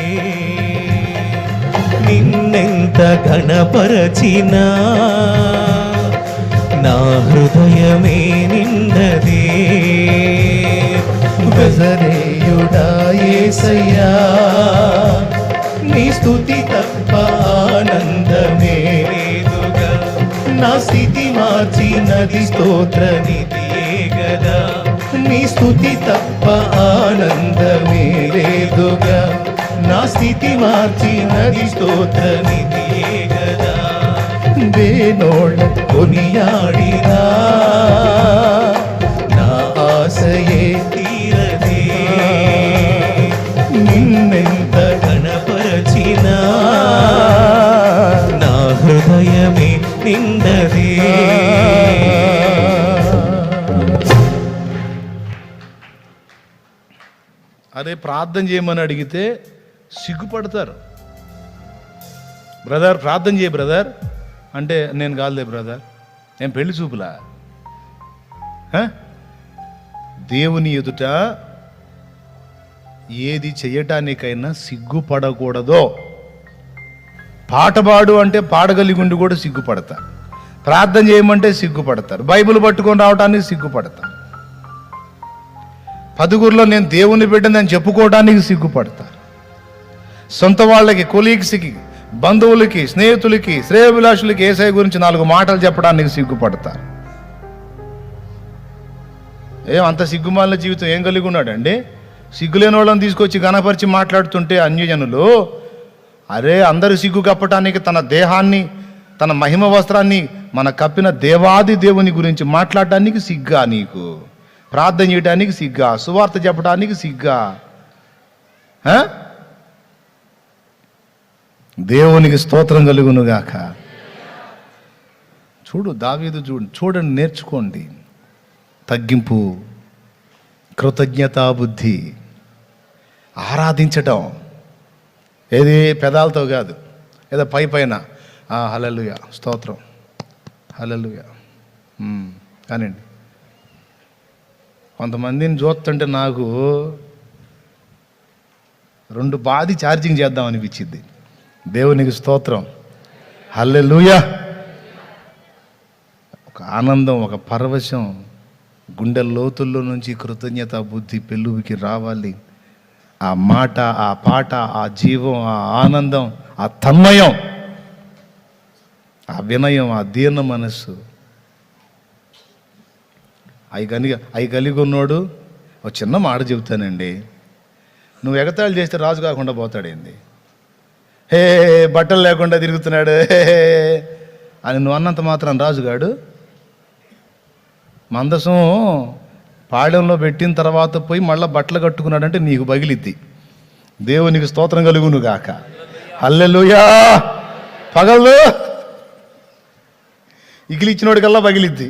నిన్నెంత ఘనపరచినా నా హృదయమే నిండదే. గజరేయుడా యేసయ్యా, నీ స్తుతి తప్ప ఆనందమే లేదుగా. నా స్థితి మార్చినది స్తోత్ర నిధియే గదా. నీ స్తుతి తప్ప ఆనందమే లేదుగా. నా స్థితి మార్చినది స్తోత్ర నిధియే గదా. వేనోళ్ళ కొనియాడినా నా ఆశయే తీరదే. నిన్నెంత ఘనపరచినా నా హృదయమే నిండదే. అదే ప్రార్థన చేయమని అడిగితే సిగ్గుపడతారు. బ్రదర్ ప్రార్థన చేయ బ్రదర్ అంటే, నేను కాదులే బ్రదర్, నేను పెళ్లి చూపులా. దేవుని ఎదుట ఏది చేయటానికైనా సిగ్గుపడకూడదో. పాట పాడు అంటే పాడగలిగి ఉండి కూడా సిగ్గుపడతారు. ప్రార్థన చేయమంటే సిగ్గుపడతారు. బైబిల్ పట్టుకొని రావడానికి సిగ్గుపడతారు. పదుగురిలో నేను దేవుని బిడ్డని అని చెప్పుకోవడానికి సిగ్గుపడతారు. సొంత వాళ్ళకి, కొలీగ్స్కి, బంధువులకి, స్నేహితులకి, శ్రేయోభిలాషులకి యేసయ్య గురించి 4 మాటలు చెప్పడానికి సిగ్గుపడతారు. అంత సిగ్గుమాలిన జీవితం ఏం కలిగి ఉన్నాడండి? సిగ్గులేని వాళ్ళని తీసుకొచ్చి ఘనపరిచి మాట్లాడుతుంటే అన్యజనులు, అరే అందరూ సిగ్గు కప్పటానికి తన దేహాన్ని, తన మహిమ వస్త్రాన్ని మన కప్పిన దేవాది దేవుని గురించి మాట్లాడటానికి సిగ్గా నీకు? ప్రార్థన చేయడానికి సిగ్గా? సువార్త చెప్పడానికి సిగ్గా? దేవునికి స్తోత్రం కలుగునుగాక. చూడు దావీదు, చూడండి, నేర్చుకోండి. తగ్గింపు, కృతజ్ఞతాబుద్ధి, ఆరాధించటం. ఏది పెదాలతో కాదు, ఏదో పై పైన హల్లెలూయా స్తోత్రం హల్లెలూయా కానివ్వండి. కొంతమందిని చూస్తుంటే నాకు 2 బాది ఛార్జింగ్ చేద్దాం అనిపించింది. దేవునికి స్తోత్రం హల్లెలూయా. ఒక ఆనందం, ఒక పరవశం గుండె లోతుల్లో నుంచి కృతజ్ఞత బుద్ధి పెళ్ళుకి రావాలి. ఆ మాట, ఆ పాట, ఆ జీవం, ఆ ఆనందం, ఆ తన్మయం, ఆ వినయం, ఆ దీన మనస్సు అవి కలిగి ఉన్నోడు. ఒక చిన్న మాట చెబుతానండి, నువ్వు ఎగతాళి చేస్తే రాజు కాకుండా పోతాడేంది? హే బట్టలు లేకుండా తిరుగుతున్నాడు అని నువ్వు అన్నంత మాత్రం రాజుగాడు. మందసం పాడెంలో పెట్టిన తర్వాత పోయి మళ్ళీ బట్టలు కట్టుకున్నాడంటే నీకు పగిలిద్ది. దేవునికి స్తోత్రం కలుగును గాక. హల్లెలూయా. పగలు ఇగిలిచ్చినోడికల్లా పగిలిద్ది.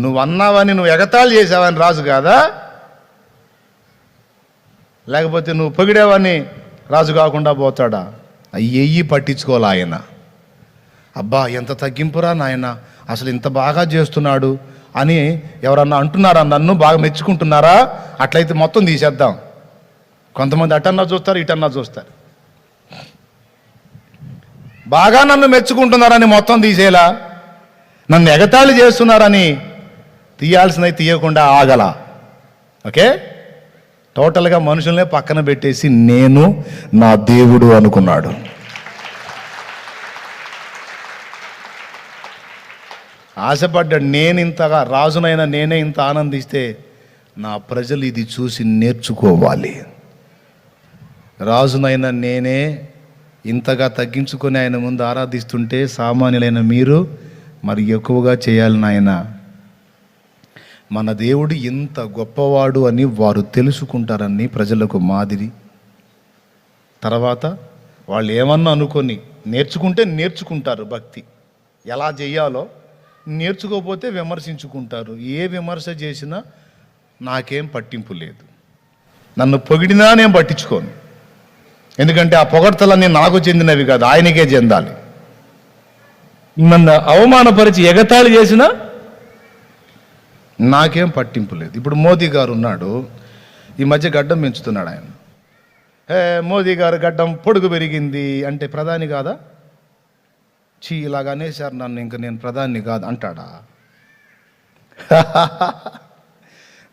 నువ్వు అన్నావని, నువ్వు ఎగతాళి చేసావని రాజు కాదా? లేకపోతే నువ్వు పొగిడేవని రాజు కాకుండా పోతాడా? అయ్యి పట్టించుకోవాలి ఆయన. అబ్బా ఎంత తగ్గింపురా నాయన, అసలు ఇంత బాగా చేస్తున్నాడు అని ఎవరన్నా అంటున్నారా? నన్ను బాగా మెచ్చుకుంటున్నారా? అట్లయితే మొత్తం తీసేద్దాం. కొంతమంది అటన్నా చూస్తారు, ఇటన్నా చూస్తారు. బాగా నన్ను మెచ్చుకుంటున్నారని మొత్తం తీసేలా, నన్ను ఎగతాళి చేస్తున్నారని తీయాల్సినవి తీయకుండా ఆగల. ఓకే, టోటల్గా మనుషులనే పక్కన పెట్టేసి నేను నా దేవుడు అనుకున్నాడు. ఆశపడ్డాడు. నేను ఇంతగా రాజునైనా నేనే ఇంత ఆనందిస్తే నా ప్రజలు ఇది చూసి నేర్చుకోవాలి. రాజునైనా నేనే ఇంతగా తగ్గించుకొని ఆయన ముందు ఆరాధిస్తుంటే సామాన్యులైన మీరు మరి ఎక్కువగా చేయాలి నాయన. మన దేవుడు ఇంత గొప్పవాడు అని వారు తెలుసుకుంటారని ప్రజలకు మాదిరి. తర్వాత వాళ్ళు ఏమన్నా అనుకొని నేర్చుకుంటే నేర్చుకుంటారు భక్తి ఎలా చెయ్యాలో, నేర్చుకోకపోతే విమర్శించుకుంటారు. ఏ విమర్శ చేసినా నాకేం పట్టింపు లేదు, నన్ను పొగిడినా నేను పట్టించుకోను. ఎందుకంటే ఆ పొగడ్తలన్నీ నాకు చెందినవి కాదు, ఆయనకే చెందాలి. నన్ను అవమానపరిచి ఎగతాళి చేసినా నాకేం పట్టింపు లేదు. ఇప్పుడు మోదీ గారు ఉన్నాడు, ఈ మధ్య గడ్డం పెంచుతున్నాడు ఆయన. మోదీ గారు గడ్డం పొడుగు పెరిగింది అంటే ప్రధాని కాదా? ఇలాగ అనేసారు నన్ను, ఇంక నేను ప్రధాని కాదు అంటాడా?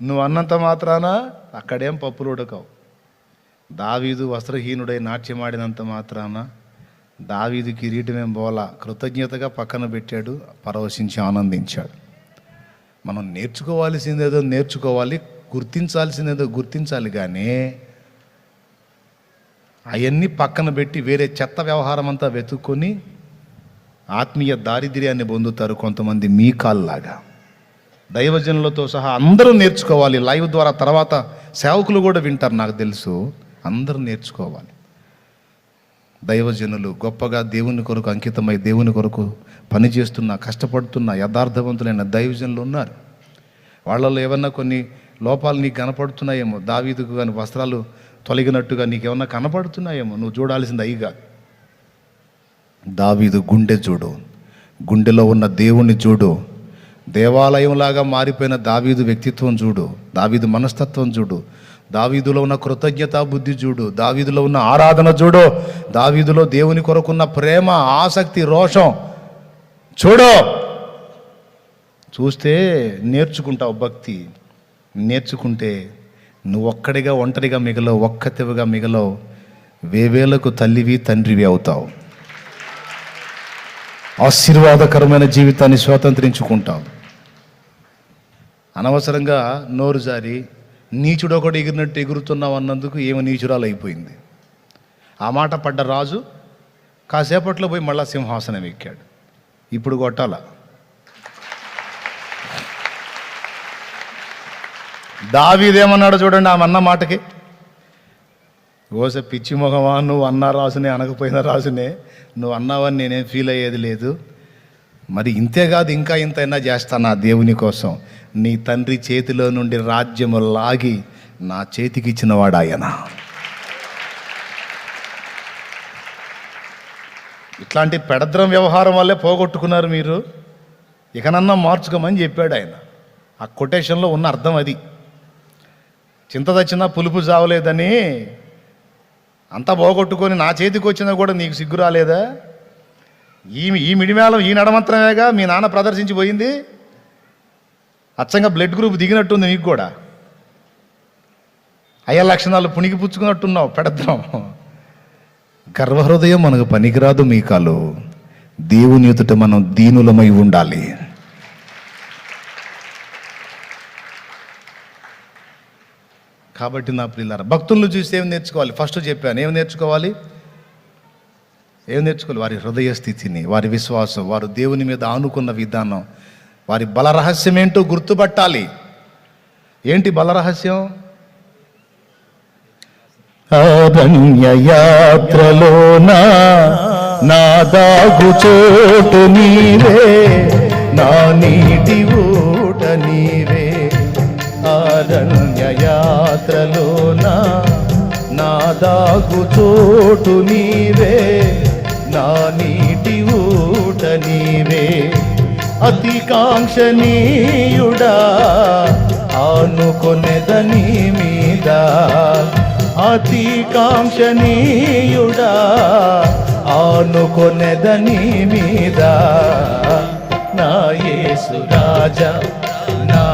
నువ్వు అన్నంత మాత్రాన అక్కడేం పప్పులు ఉడకవు. దావీదు వస్త్రహీనుడై నాట్యమాడినంత మాత్రాన దావీదు కిరీటమేం బోలా, కృతజ్ఞతగా పక్కన పెట్టాడు, పరవశించి ఆనందించాడు. మనం నేర్చుకోవాల్సిందేదో నేర్చుకోవాలి, గుర్తించాల్సిందేదో గుర్తించాలి. కానీ అవన్నీ పక్కన పెట్టి వేరే చెత్త వ్యవహారం అంతా వెతుక్కొని ఆత్మీయ దారిద్ర్యాన్ని పొందుతారు కొంతమంది మీ కాల్లాగా. దైవజనులతో సహా అందరూ నేర్చుకోవాలి. లైవ్ ద్వారా తర్వాత సేవకులు కూడా వింటారు, నాకు తెలుసు. అందరూ నేర్చుకోవాలి. దైవజనులు గొప్పగా దేవుని కొరకు అంకితమై దేవుని కొరకు పనిచేస్తున్న, కష్టపడుతున్న యథార్థవంతులైన దైవజనులు ఉన్నారు. వాళ్ళలో ఏమన్నా కొన్ని లోపాలు నీకు కనపడుతున్నాయేమో. దావీదుకు కానీ వస్త్రాలు తొలగినట్టుగా నీకేమన్నా కనపడుతున్నాయేమో. నువ్వు చూడాల్సింది అయి కాదు. దావీదు గుండె చూడు, గుండెలో ఉన్న దేవుణ్ణి చూడు. దేవాలయంలాగా మారిపోయిన దావీదు వ్యక్తిత్వం చూడు, దావీదు మనస్తత్వం చూడు, దావీదులో ఉన్న కృతజ్ఞతా బుద్ధి చూడు, దావీదులో ఉన్న ఆరాధన చూడు, దావీదులో దేవుని కొరకున్న ప్రేమ, ఆసక్తి, రోషం చూడు. చూస్తే నేర్చుకుంటావు భక్తి. నేర్చుకుంటే నువ్వు ఒక్కడిగా ఒంటరిగా మిగలవు, ఒక్కతివిగా మిగలవు, వేవేలకు తల్లివి తండ్రివి అవుతావు. ఆశీర్వాదకరమైన జీవితాన్ని స్వాతంత్రించుకుంటావు. అనవసరంగా నోరు జారి నీచుడు ఒకటి ఎగిరినట్టు ఎగురుతున్నావు అన్నందుకు ఏమో నీచురాలు అయిపోయింది. ఆ మాట పడ్డ రాజు కాసేపట్లో పోయి మళ్ళా సింహాసనం ఎక్కాడు. ఇప్పుడు కొట్టాల. దావీదేమన్నాడు చూడండి ఆమె అన్న మాటకి. ఓస పిచ్చి మొహమా, నువ్వు అన్న రాజునే అనకపోయిన రాజునే, నువ్వు అన్నావని నేనేం ఫీల్ అయ్యేది లేదు. మరి ఇంతేకాదు, ఇంకా ఇంతైనా చేస్తాను నా దేవుని కోసం. నీ తండ్రి చేతిలో నుండి రాజ్యము లాగి నా చేతికి ఇచ్చినవాడు ఆయన. ఇట్లాంటి పెడద్రం వ్యవహారం వల్లే పోగొట్టుకున్నారు మీరు. ఇకనన్నా మార్చుకోమని చెప్పాడు ఆయన. ఆ కొటేషన్లో ఉన్న అర్థం అది. చింత తెచ్చినా పులుపు చావలేదని అంతా పోగొట్టుకొని నా చేతికి వచ్చినా కూడా నీకు సిగ్గు రాలేదా? ఈ మిడిమేళం ఈ నడమంత్రమేగా మీ నాన్న ప్రదర్శించి పోయింది. అచ్చంగా బ్లడ్ గ్రూప్ దిగినట్టుంది నీకు కూడా. అయ్యా లక్షణాలు పుణికి పుచ్చుకున్నట్టున్నావు పెడద్దాం. గర్వహృదయం మనకు పనికిరాదు మీకాలు. దేవుని ఎదుట మనం దీనులమై ఉండాలి. కాబట్టి నా ప్రియులారా, భక్తులను చూసి ఏం నేర్చుకోవాలి? ఫస్ట్ చెప్పాను, ఏం నేర్చుకోవాలి? వారి హృదయ స్థితిని, వారి విశ్వాసం, వారు దేవుని మీద ఆనుకున్న విధానం, వారి బలరహస్యం ఏంటో గుర్తుపట్టాలి. ఏంటి బలరహస్యం? అరణ్య యాత్రలోన నా దాగు చోటు నీవే, నా నీటి ఊట నీవే. అరణ్య యాత్రలోన నా దాగు చోటు నీవే, నా నీటి ఊట నీవే. అతి కాంక్షణీయుడా ఆనుకొనెదని మీద, అతి కాంక్షణీయుడా ఆనుకొనెదని మీద. నా యేసు రాజా, నా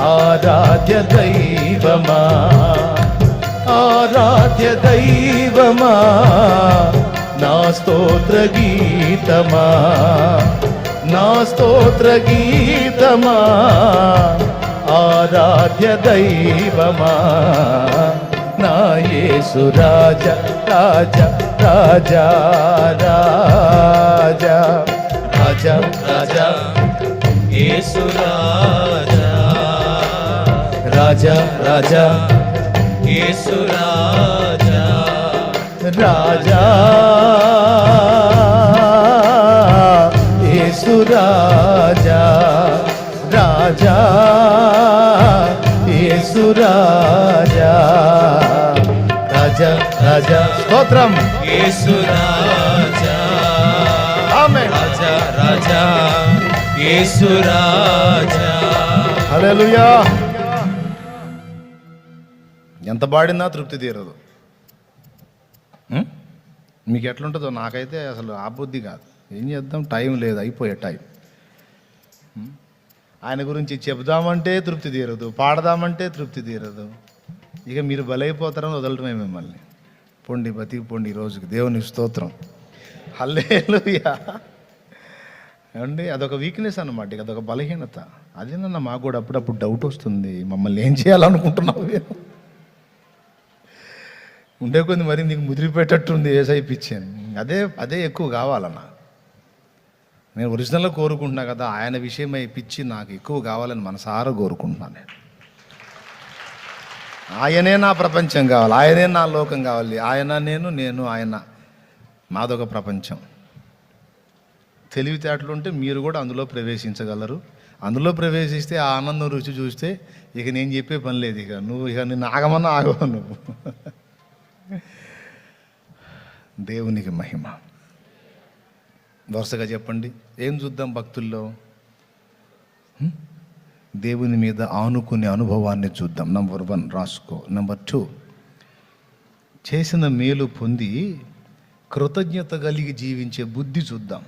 ఆరాధ్య దైవమా, ఆరాధ్య దైవమా, నా స్తోత్ర గీతమా, నా స్తోత్ర గీతమా, ఆరాధ్య దైవమా, నా యేసు రాజా రాజా రాజా రాజా రాజా రాజా యేసు రాజా, రాజా రాజా యేసు రాజా, రాజా యేసు రాజా, రాజా యేసు రాజా, రాజా రాజా స్తోత్రం యేసు రాజా, ఆమేన్. రాజా రాజా యేసు రాజా. హల్లెలూయా. ఎంత పాడినా తృప్తి తీరదు. మీకు ఎట్లుంటుందో నాకైతే అసలు ఆ బుద్ధి కాదు. ఏం చేద్దాం, టైం లేదు, అయిపోయే టైం. ఆయన గురించి చెబుదామంటే తృప్తి తీరదు, పాడదామంటే తృప్తి తీరదు. ఇక మీరు బలైపోతారని వదలటమే మిమ్మల్ని. పొండి బతికి పొండి ఈ రోజుకి. దేవునికి స్తోత్రం. హల్లెలూయా. ఏమండి, అదొక వీక్నెస్ అన్నమాట, ఇక అదొక బలహీనత. అదేనన్నా మాకు కూడా అప్పుడప్పుడు డౌట్ వస్తుంది, మమ్మల్ని ఏం చేయాలనుకుంటున్నావు మేము. ఉండే కొద్ది మరి నీకు ముదిరిపెట్టట్టుంది ఏసై పిచ్చాను. అదే ఎక్కువ కావాలన్నా. నేను ఒరిజినల్గా కోరుకుంటున్నా కదా, ఆయన విషయమై పిచ్చి నాకు ఎక్కువ కావాలని మనసారా కోరుకుంటున్నాను నేను. ఆయనే నా ప్రపంచం కావాలి, ఆయనే నా లోకం కావాలి. ఆయన నేను ఆయన, మాదొక ప్రపంచం. తెలివితేటలు ఉంటే మీరు కూడా అందులో ప్రవేశించగలరు. అందులో ప్రవేశిస్తే ఆ ఆనందం రుచి చూస్తే ఇక నేను చెప్పే పని లేదు. ఇక నిన్ను ఆగమన్నా ఆగవు నువ్వు. దేవునికి మహిమ. వరుసగా చెప్పండి, ఏం చూద్దాం భక్తుల్లో? దేవుని మీద ఆనుకునే అనుభవాన్ని చూద్దాం. నంబర్ 1 రాసుకో. నంబర్ 2, చేసిన మేలు పొంది కృతజ్ఞత కలిగి జీవించే బుద్ధి చూద్దాం.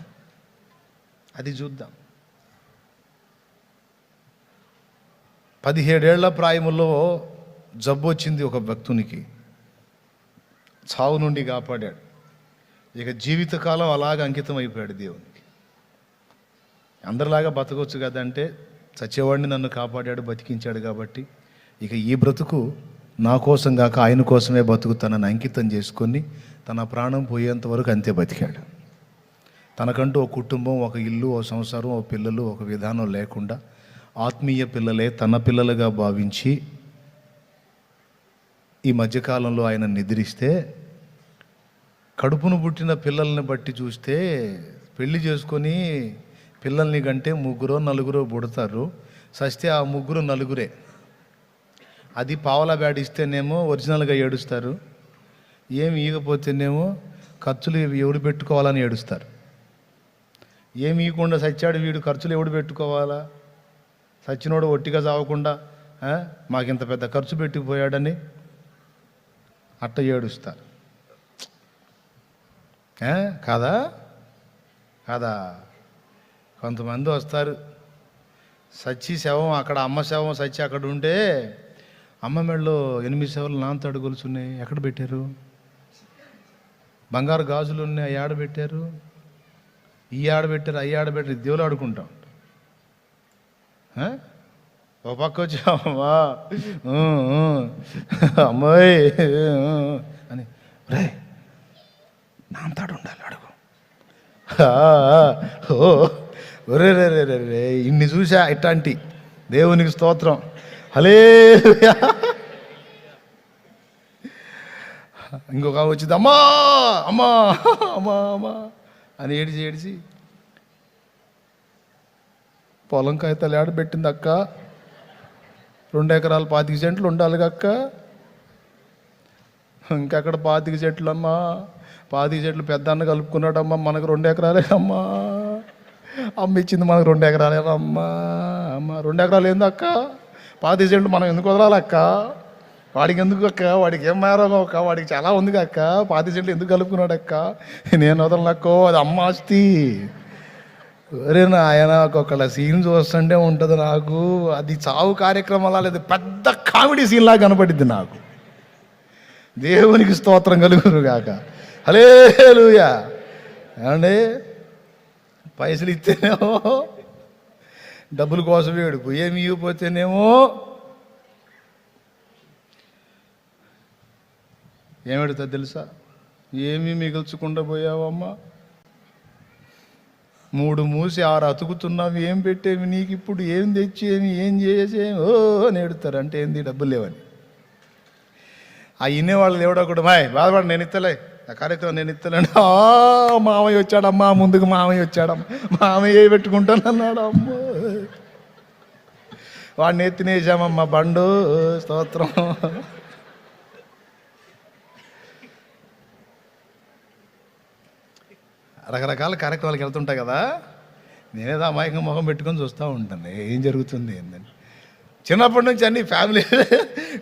అది చూద్దాం. 17 ఏళ్ల ప్రాయములో జబ్బు వచ్చింది ఒక భక్తునికి. చావు నుండి కాపాడాడు. ఇక జీవితకాలం అలాగ అంకితం అయిపోయాడు దేవునికి. అందరిలాగా బతకొచ్చు కదంటే, చచ్చేవాడిని నన్ను కాపాడాడు, బతికించాడు కాబట్టి ఇక ఈ బ్రతుకు నా కోసం కాక ఆయన కోసమే బతుకుతానని అంకితం చేసుకొని తన ప్రాణం పోయేంత వరకు అంతే బతికాడు. తనకంటూ ఒక కుటుంబం, ఒక ఇల్లు, ఒక సంసారం, ఒక పిల్లలు, ఒక విధానం లేకుండా ఆత్మీయ పిల్లలే తన పిల్లలుగా భావించి ఈ మధ్యకాలంలో ఆయన నిద్రిస్తే, కడుపును పుట్టిన పిల్లల్ని బట్టి చూస్తే పెళ్లి చేసుకొని పిల్లల్ని కంటే 3-4 పుడతారు. సస్తే ఆ 3-4 అది పావలా బ్యాడ్ ఇస్తేనేమో ఒరిజినల్గా ఏడుస్తారు. ఏమి ఇవ్వకపోతేనేమో ఖర్చులు ఎవడు పెట్టుకోవాలని ఏడుస్తారు. ఏమి ఇవ్వకుండా సచ్చాడు వీడు, ఖర్చులు ఎవడు పెట్టుకోవాలా? సచ్చినోడు ఒట్టిగా చావకుండా మాకింత పెద్ద ఖర్చు పెట్టిపోయాడని అట్ట ఏడుస్తారు. కాదా కాదా? కొంతమంది వస్తారు, సచ్చి శవం అక్కడ, అమ్మ శవం సచ్చి అక్కడ ఉంటే అమ్మ మెడలో 8 శవాలు నాంతాడు గొలుసు ఉన్నాయి, ఎక్కడ పెట్టారు? బంగారు గాజులు ఉన్నాయి, అవి ఆడబెట్టారు, ఈ ఆడబెట్టారు, అవి ఆడబెట్టారు. దేవులు ఆడుకుంటాం. ఒక పక్క వచ్చి అమ్మా అమ్మాయి అని, రే నాంతాడు ఉండాలి అడుగు. ఒరే రే రే రే రే ఇన్ని చూసా ఇట్లాంటి. దేవునికి స్తోత్రం. హల్లెలూయా. ఇంకొక వచ్చింది, అమ్మా అమ్మా అమ్మా అమ్మా అని ఏడిచి పొలం కాగితాలు ఏడబెట్టింది అక్క. 2 ఎకరాలు 25 సెంట్లు ఉండాలి అక్క. ఇంకెక్కడ 25 సెంట్లు అమ్మా, 25 సెంట్లు పెద్ద అన్న కలుపుకున్నాడమ్మా, మనకు 2 ఎకరాలే అమ్మా. అమ్మ ఇచ్చింది మనకు 2 ఎకరాలే అమ్మా. అమ్మ 2 ఎకరాలు ఏంది అక్క? 25 సెంట్లు మనం ఎందుకు వదలాలక్క? వాడికి ఎందుకు అక్క? వాడికి ఏం మారోగం అక్క? వాడికి చాలా ఉంది అక్క. 25 సెంట్లు ఎందుకు కలుపుకున్నాడు అక్క? నేను వదలనక్కో, అది అమ్మ ఆస్తి. ఒరే ఆయన ఒక్కొక్కళ్ళ సీన్ చూస్తుంటే ఉంటుంది నాకు, అది చావు కార్యక్రమాల లేదు, పెద్ద కామెడీ సీన్లా కనపడిద్ది నాకు. దేవునికి స్తోత్రం కలుగును గాక. హల్లెలూయా. ఏమండి, పైసలు ఇస్తేనేమో డబ్బుల కోసం ఏడుపు, ఏమి ఇవ్వకపోతేనేమో ఏమెడుతుంది తెలుసా? ఏమీ మిగుల్చకుండా పోయావమ్మా, 3 మూసి 6 అతుకుతున్నావు, ఏం పెట్టేవి నీకు ఇప్పుడు, ఏం తెచ్చేమి, ఏం చేసేమి, ఓ అని ఏడుతారు. అంటే ఏంది? డబ్బులు లేవని. ఆ ఇన్నేవాళ్ళు ఎవడో కూడా మాయ్ బాధపడి, నేను ఇస్తలే ఆ కార్యక్రమం, నేను ఇస్తలేను. మామయ్య వచ్చాడమ్మా, ముందుకు మామయ్య వచ్చాడమ్మా, మామయ్య పెట్టుకుంటానన్నాడు. అమ్మ, వాడిని ఎత్తినేసామమ్మా బండు, స్తోత్రం. రకరకాల కార్యక్రమాలకు వెళ్తుంటాయి కదా, నేనేదో అమాయకంగా మొహం పెట్టుకొని చూస్తూ ఉంటాను ఏం జరుగుతుంది ఏందని. చిన్నప్పటి నుంచి అన్ని ఫ్యామిలీ,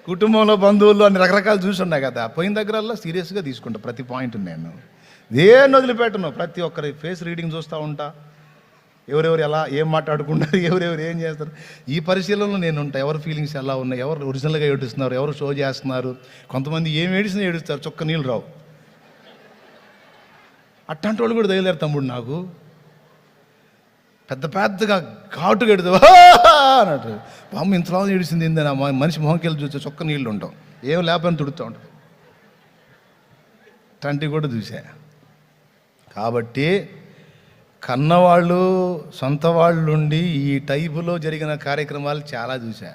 కుటుంబంలో బంధువులు అన్ని రకరకాలు చూసి ఉన్నాయి కదా, పోయిన దగ్గరల్లా సీరియస్గా తీసుకుంటా ప్రతి పాయింట్. నేను దేన్ని వదిలిపెట్టను, ప్రతి ఒక్కరి ఫేస్ రీడింగ్ చూస్తూ ఉంటా, ఎవరెవరు ఎలా ఏం మాట్లాడుకుంటారు, ఎవరెవరు ఏం చేస్తారు, ఈ పరిశీలనలో నేను ఉంటా. ఎవరి ఫీలింగ్స్ ఎలా ఉన్నాయి, ఎవరు ఒరిజినల్గా ఏడుస్తున్నారు, ఎవరు షో చేస్తున్నారు. కొంతమంది ఏం ఏడిసినా ఏడుస్తారు, చొక్క నీళ్ళు రావు. అట్లాంటి వాళ్ళు కూడా తగిలేరు తమ్ముడు. నాకు పెద్ద పెద్దగా ఘాటుగా ఎడుతు అన్నట్టు, బామ్మ ఇంతలా ఏడిసింది ఏందని మనిషి మొహంకి వెళ్ళి చూస్తే చొక్క నీళ్ళు ఉంటాం, ఏం లేపని తుడుతూ ఉంటాం. అట్లాంటివి కూడా చూసా. కాబట్టి కన్నవాళ్ళు, సొంత వాళ్ళు ఉండి ఈ టైపులో జరిగిన కార్యక్రమాలు చాలా చూసా.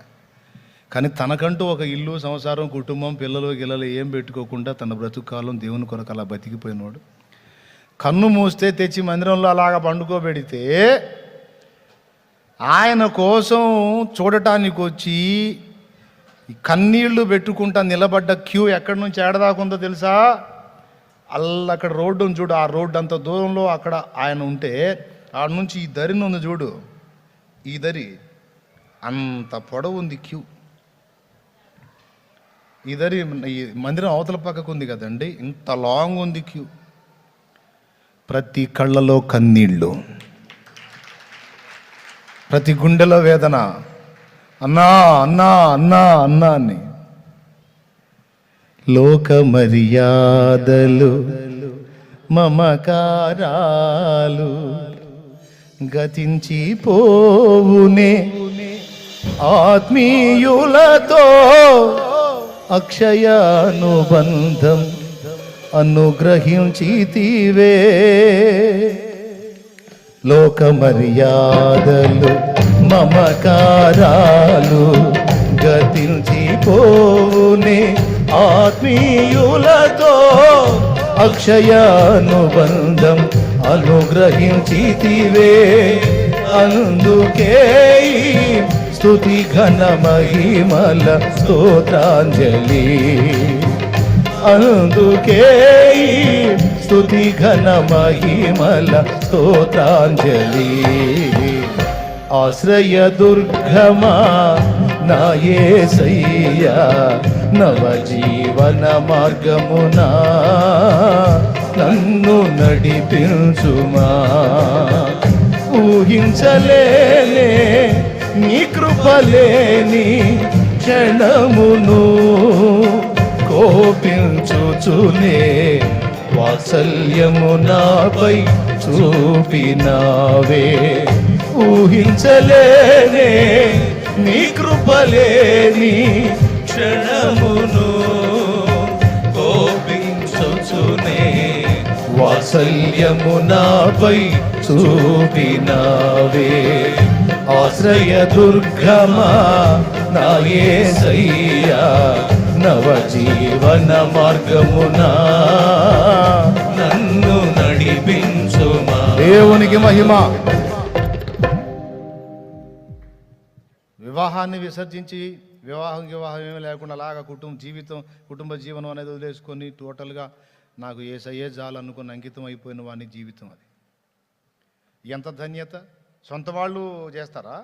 కానీ తనకంటూ ఒక ఇల్లు, సంసారం, కుటుంబం, పిల్లలు గిల్లలు ఏం పెట్టుకోకుండా తన బ్రతుకాలం దేవుని కొరకు అలా బతికిపోయినోడు, కన్ను మూస్తే తెచ్చి మందిరంలో అలాగ పండుకోబెడితే ఆయన కోసం చూడటానికి వచ్చి కన్నీళ్లు పెట్టుకుంటా నిలబడ్డ క్యూ ఎక్కడి నుంచి ఏడదాకుందో తెలుసా? అక్కడ రోడ్డు ఉంది చూడు, ఆ రోడ్డు అంత దూరంలో అక్కడ ఆయన ఉంటే ఆడ నుంచి ఈ దరిని ఉంది చూడు, ఈ దరి అంత పొడవు ఉంది క్యూ. ఈ దరి ఈ మందిరం అవతల పక్కకు ఉంది కదండి, ఇంత లాంగ్ ఉంది క్యూ. ప్రతి కళ్ళలో కన్నీళ్ళు, ప్రతి గుండెలో వేదన, అన్నా అన్నా అన్నా అన్నా అని. లోక మర్యాదలు మమకారాలు గతించిపోవునే, ఆత్మీయులతో అక్షయానుబంధం అనుగ్రహించితివే. లోక మర్యాదలు మమకారాలు గతించిపోవునే, ఆత్మీయులతో అక్షయానుబంధం అనుగ్రహించితివే. అందుకే స్తుతి ఘన మహిమల స్తోత్రాంజలి, అందుకే స్తుతి ఘన మహిమల స్తోత్రాంజలి. ఆశ్రయ దుర్గమా నా యేసయ్యా, నవజీవన మార్గమునా నన్ను నడిపించుమా. ఊహించలేనే నీ కృపలేని క్షణమును, కోపించుచునే వాత్సల్యము నాపై చూపినావే. ఊహించలేనే నీ కృపలేని క్షణమును, కోపించుచునే వాత్సల్యము నాపై చూపినావే. ఆశ్రయ దుర్గమా నా యేసయ్యా, నవజీవన మార్గమునా నన్ను నడిపించుమా. దేవునికి మహిమ. వివాహాన్ని విసర్జించి వివాహం ఏమీ లేకుండా అలాగా కుటుంబ జీవనం అనేది వదిలేసుకొని టోటల్గా నాకు యేసయ్యే చాలనుకుని అంకితం అయిపోయిన వాని జీవితం అది. ఎంత ధన్యత. సొంత వాళ్ళు చేస్తారా?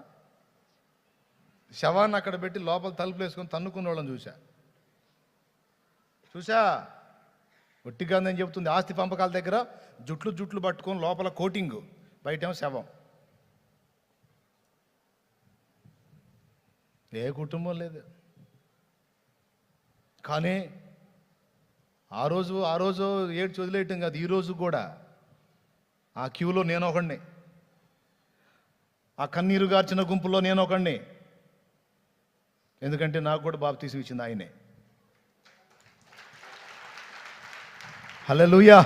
శవాన్ని అక్కడ పెట్టి లోపల తలుపులు వేసుకొని తన్నుకున్న వాళ్ళని చూసా. ఒట్టిగా నేను చెప్తుంది. ఆస్తి పంపకాల దగ్గర జుట్లు పట్టుకొని లోపల కోటింగ్, బయటేమో శవం. ఏ కుటుంబం లేదు. కానీ ఆ రోజు ఏడ్చి వదిలేయటం కాదు, ఈరోజు కూడా ఆ క్యూలో నేను ఒకడిని, ఆ కన్నీరు గార్చిన గుంపులో నేను ఒకడిని. ఎందుకంటే నాకు కూడా బాప్తీసం ఇచ్చింది ఆయనే. హల్లెలూయా.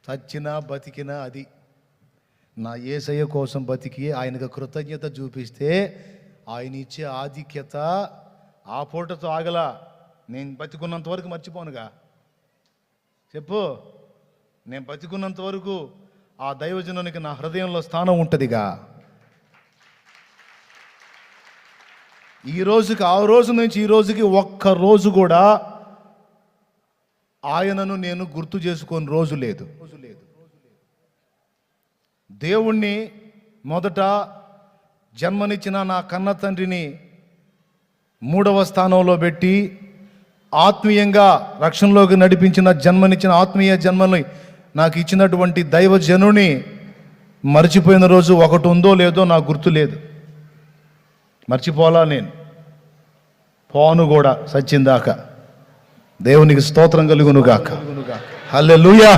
చచ్చినా బతికినా అది నా యేసయ్య కోసం బతికి ఆయనకు కృతజ్ఞత చూపిస్తే ఆయన ఇచ్చే ఆధిక్యత ఆ పూటతో ఆగలా. నేను బతికున్నంత వరకు మర్చిపోనుగా. చెప్పు, నేను బతికున్నంత వరకు ఆ దైవజనునికి నా హృదయంలో స్థానం ఉంటుందిగా. ఈ రోజుకి ఆ రోజు నుంచి ఈ రోజుకి ఒక్క రోజు కూడా ఆయనను నేను గుర్తు చేసుకొని రోజు లేదు. దేవుణ్ణి మొదట జన్మనిచ్చిన నా కన్న తండ్రిని 3వ స్థానంలో పెట్టి ఆత్మీయంగా రక్షణలోకి నడిపించిన జన్మనిచ్చిన ఆత్మీయ జన్మని నాకు ఇచ్చినటువంటి దైవజనుని మర్చిపోయిన రోజు ఒకటి ఉందో లేదో నాకు గుర్తు లేదు. మర్చిపోలా, నేను పోను కూడా సచ్చిందాక. దేవునికి స్తోత్రం కలుగునుగాక. హల్లెలూయా.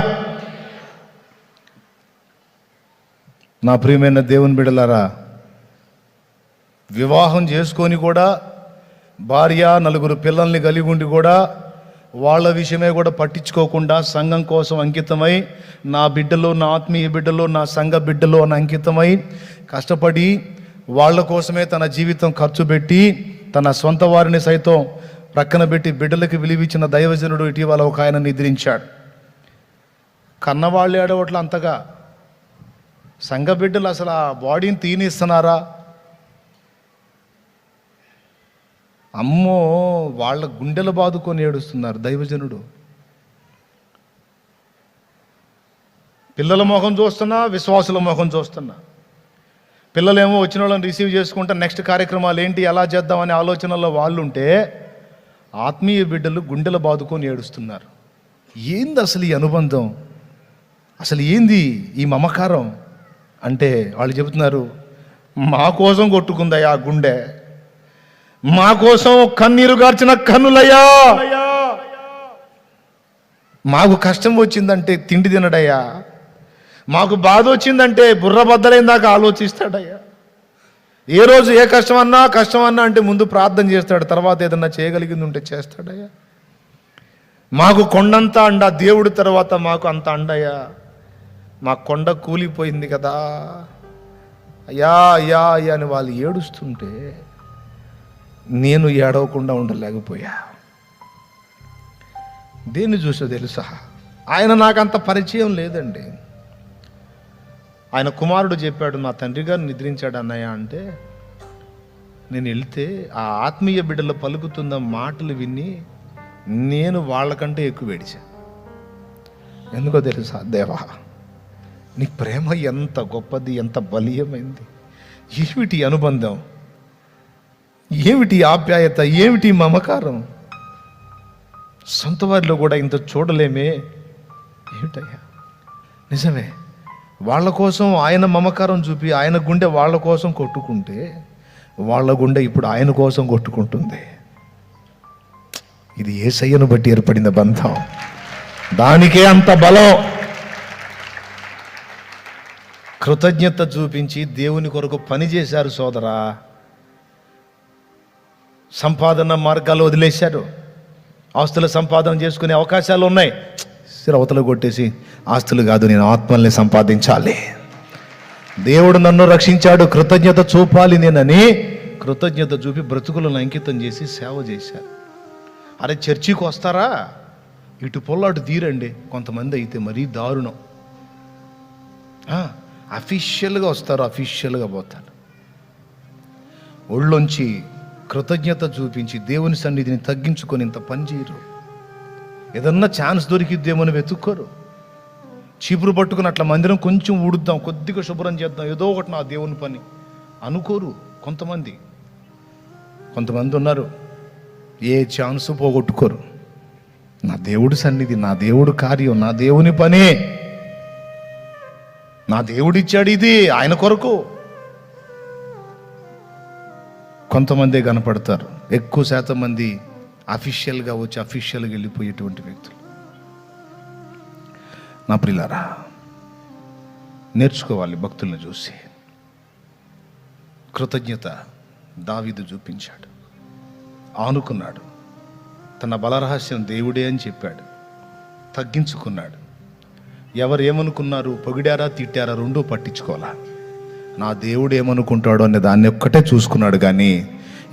నా ప్రియమైన దేవుని బిడ్డలారా, వివాహం చేసుకొని కూడా భార్య 4 పిల్లల్ని కలిగి ఉండి కూడా వాళ్ళ విషయమే కూడా పట్టించుకోకుండా సంఘం కోసం అంకితమై, నా బిడ్డలు, నా ఆత్మీయ బిడ్డలు, నా సంఘ బిడ్డలు అని అంకితమై కష్టపడి వాళ్ళ కోసమే తన జీవితం ఖర్చు పెట్టి తన సొంత వారిని సైతం ప్రక్కన పెట్టి బిడ్డలకి విలువిచ్చిన దైవజనుడు ఇటీవల ఒక ఆయన నిద్రించాడు. కన్నవాళ్ళు ఏడవట్లు అంతగా, సంఘ బిడ్డలు అసలు ఆ బాడీని తీనిస్తున్నారా? అమ్మో, వాళ్ళ గుండెలు బాదుకొని ఏడుస్తున్నారు దైవజనుడు. పిల్లల ముఖం చూస్తున్నా, విశ్వాసుల ముఖం చూస్తున్నా. పిల్లలేమో వచ్చిన వాళ్ళని రిసీవ్ చేసుకుంటా నెక్స్ట్ కార్యక్రమాలు ఏంటి, ఎలా చేద్దామనే ఆలోచనలో వాళ్ళు ఉంటే, ఆత్మీయ బిడ్డలు గుండెలు బాదుకొని ఏడుస్తున్నారు. ఏంది అసలు ఈ అనుబంధం, అసలు ఏంది ఈ మమకారం అంటే వాళ్ళు చెబుతున్నారు, మా కోసం కొట్టుకుందయ్యా గుండె, మా కోసం కన్నీరు గార్చిన కన్నులయ్యా, మాకు కష్టం వచ్చిందంటే తిండి తినడయ్యా, మాకు బాధ వచ్చిందంటే బుర్ర బద్దలైందాక ఆలోచిస్తాడయ్యా. ఏ రోజు ఏ కష్టం అన్నా అంటే ముందు ప్రార్థన చేస్తాడు, తర్వాత ఏదన్నా చేయగలిగింది ఉంటే చేస్తాడయ్యా. మాకు కొండంత అండ దేవుడి తర్వాత మాకు అంత అండయ్యా, మా కొండ కూలిపోయింది కదా అయ్యా అయ్యా అయ్యా అని వాళ్ళు ఏడుస్తుంటే నేను ఏడవకుండా ఉండలేకపోయా. దేన్ని చూసో తెలుసా, ఆయన నాకంత పరిచయం లేదండి. ఆయన కుమారుడు చెప్పాడు, నా తండ్రి గారు నిద్రించాడు అన్నయ్య అంటే, నేను వెళ్తే ఆ ఆత్మీయ బిడ్డలు పలుకుతున్న మాటలు విని నేను వాళ్ళకంటే ఎక్కువ ఏడిచా. ఎందుకో తెలుసా, దేవా నీ ప్రేమ ఎంత గొప్పది, ఎంత బలీయమైంది, ఏమిటి అనుబంధం, ఏమిటి ఆప్యాయత, ఏమిటి మమకారం, సొంత వారిలో కూడా ఇంత చూడలేమే ఏమిటయ్యా. నిజమే, వాళ్ళ కోసం ఆయన మమకారం చూపి ఆయన గుండె వాళ్ళ కోసం కొట్టుకుంటే వాళ్ళ గుండె ఇప్పుడు ఆయన కోసం కొట్టుకుంటుంది. ఇది యేసయ్యను బట్టి ఏర్పడిన బంధం, దానికే అంత బలం. కృతజ్ఞత చూపించి దేవుని కొరకు పని చేశారు సోదరా. సంపాదన మార్గాలు వదిలేశారు, ఆస్తుల సంపాదన చేసుకునే అవకాశాలు ఉన్నాయి, అవతల కొట్టేసి ఆస్తులు కాదు నేను ఆత్మల్ని సంపాదించాలి, దేవుడు నన్ను రక్షించాడు, కృతజ్ఞత చూపాలి నేనని కృతజ్ఞత చూపి బ్రతుకులను అంకితం చేసి సేవ చేశారు. అరే చర్చికి వస్తారా, ఇటు పొల్లాటు తీరండి. కొంతమంది అయితే మరీ దారుణం, అఫీషియల్గా వస్తారు, అఫీషియల్గా పోతారు. ఒళ్ళొంచి కృతజ్ఞత చూపించి దేవుని సన్నిధిని తగ్గించుకొని ఇంత పని చేయరు. ఏదన్నా ఛాన్స్ దొరికిద్దేమని వెతుక్కోరు. చీపురు పట్టుకుని అట్లా మందిరం కొంచెం ఊడుద్దాం, కొద్దిగా శుభ్రం చేద్దాం, ఏదో ఒకటి నా దేవుని పని అనుకోరు. కొంతమంది ఉన్నారు, ఏ ఛాన్సు పోగొట్టుకోరు. నా దేవుడి సన్నిధి, నా దేవుడు కార్యం, నా దేవుని పనే, నా దేవుడిచ్చాడు ఇది ఆయన కొరకు. కొంతమందే కనపడతారు, ఎక్కువ శాతం మంది అఫీషియల్గా వచ్చి అఫీషియల్గా వెళ్ళిపోయేటువంటి వ్యక్తులు. నా ప్రియులారా, నేర్చుకోవాలి భక్తుల్ని చూసి. కృతజ్ఞత దావీదు చూపించాడు, ఆనుకున్నాడు. తన బలరహస్యం దేవుడే అని చెప్పాడు, తగ్గించుకున్నాడు. ఎవరు ఏమనుకున్నారు, పొగిడారా తిట్టారా రెండూ పట్టించుకోవాలా. నా దేవుడు ఏమనుకుంటాడో అనే దాన్ని ఒక్కటే చూసుకున్నాడు. కానీ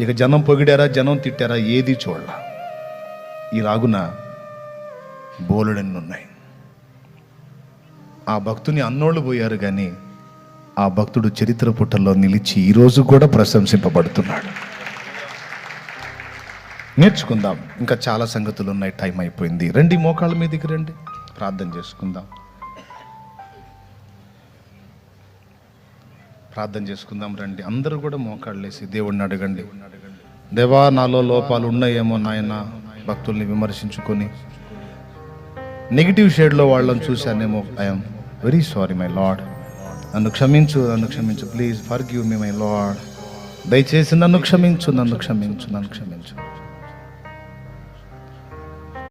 ఇక జనం పొగిడారా జనం తిట్టారా ఏది చూడాల. ఈ రాగున బోలెడన్ని ఉన్నాయి. ఆ భక్తుని అన్నోళ్ళు పోయారు, కానీ ఆ భక్తుడు చరిత్ర పుటల్లో నిలిచి ఈరోజు కూడా ప్రశంసింపబడుతున్నాడు. నేర్చుకుందాం. ఇంకా చాలా సంగతులు ఉన్నాయి, టైం అయిపోయింది. రండి, మోకాళ్ళ మీదకి రండి, ప్రార్థన చేసుకుందాం. ప్రార్థన చేసుకుందాం రండి. అందరూ కూడా మోకాళ్ళు వేసి దేవుడిని అడగండి. దేవా, నాలో లోపాలు ఉన్నాయేమో నాయన. భక్తుల్ని విమర్శించుకొని నెగిటివ్ షేడ్లో వాళ్ళని చూశానేమో. I'm very sorry my lord. నన్ను క్షమించు, నన్ను క్షమించు. Please forgive me my lord. దయచేసి నన్ను క్షమించు, నన్ను క్షమించు, నన్ను క్షమించు.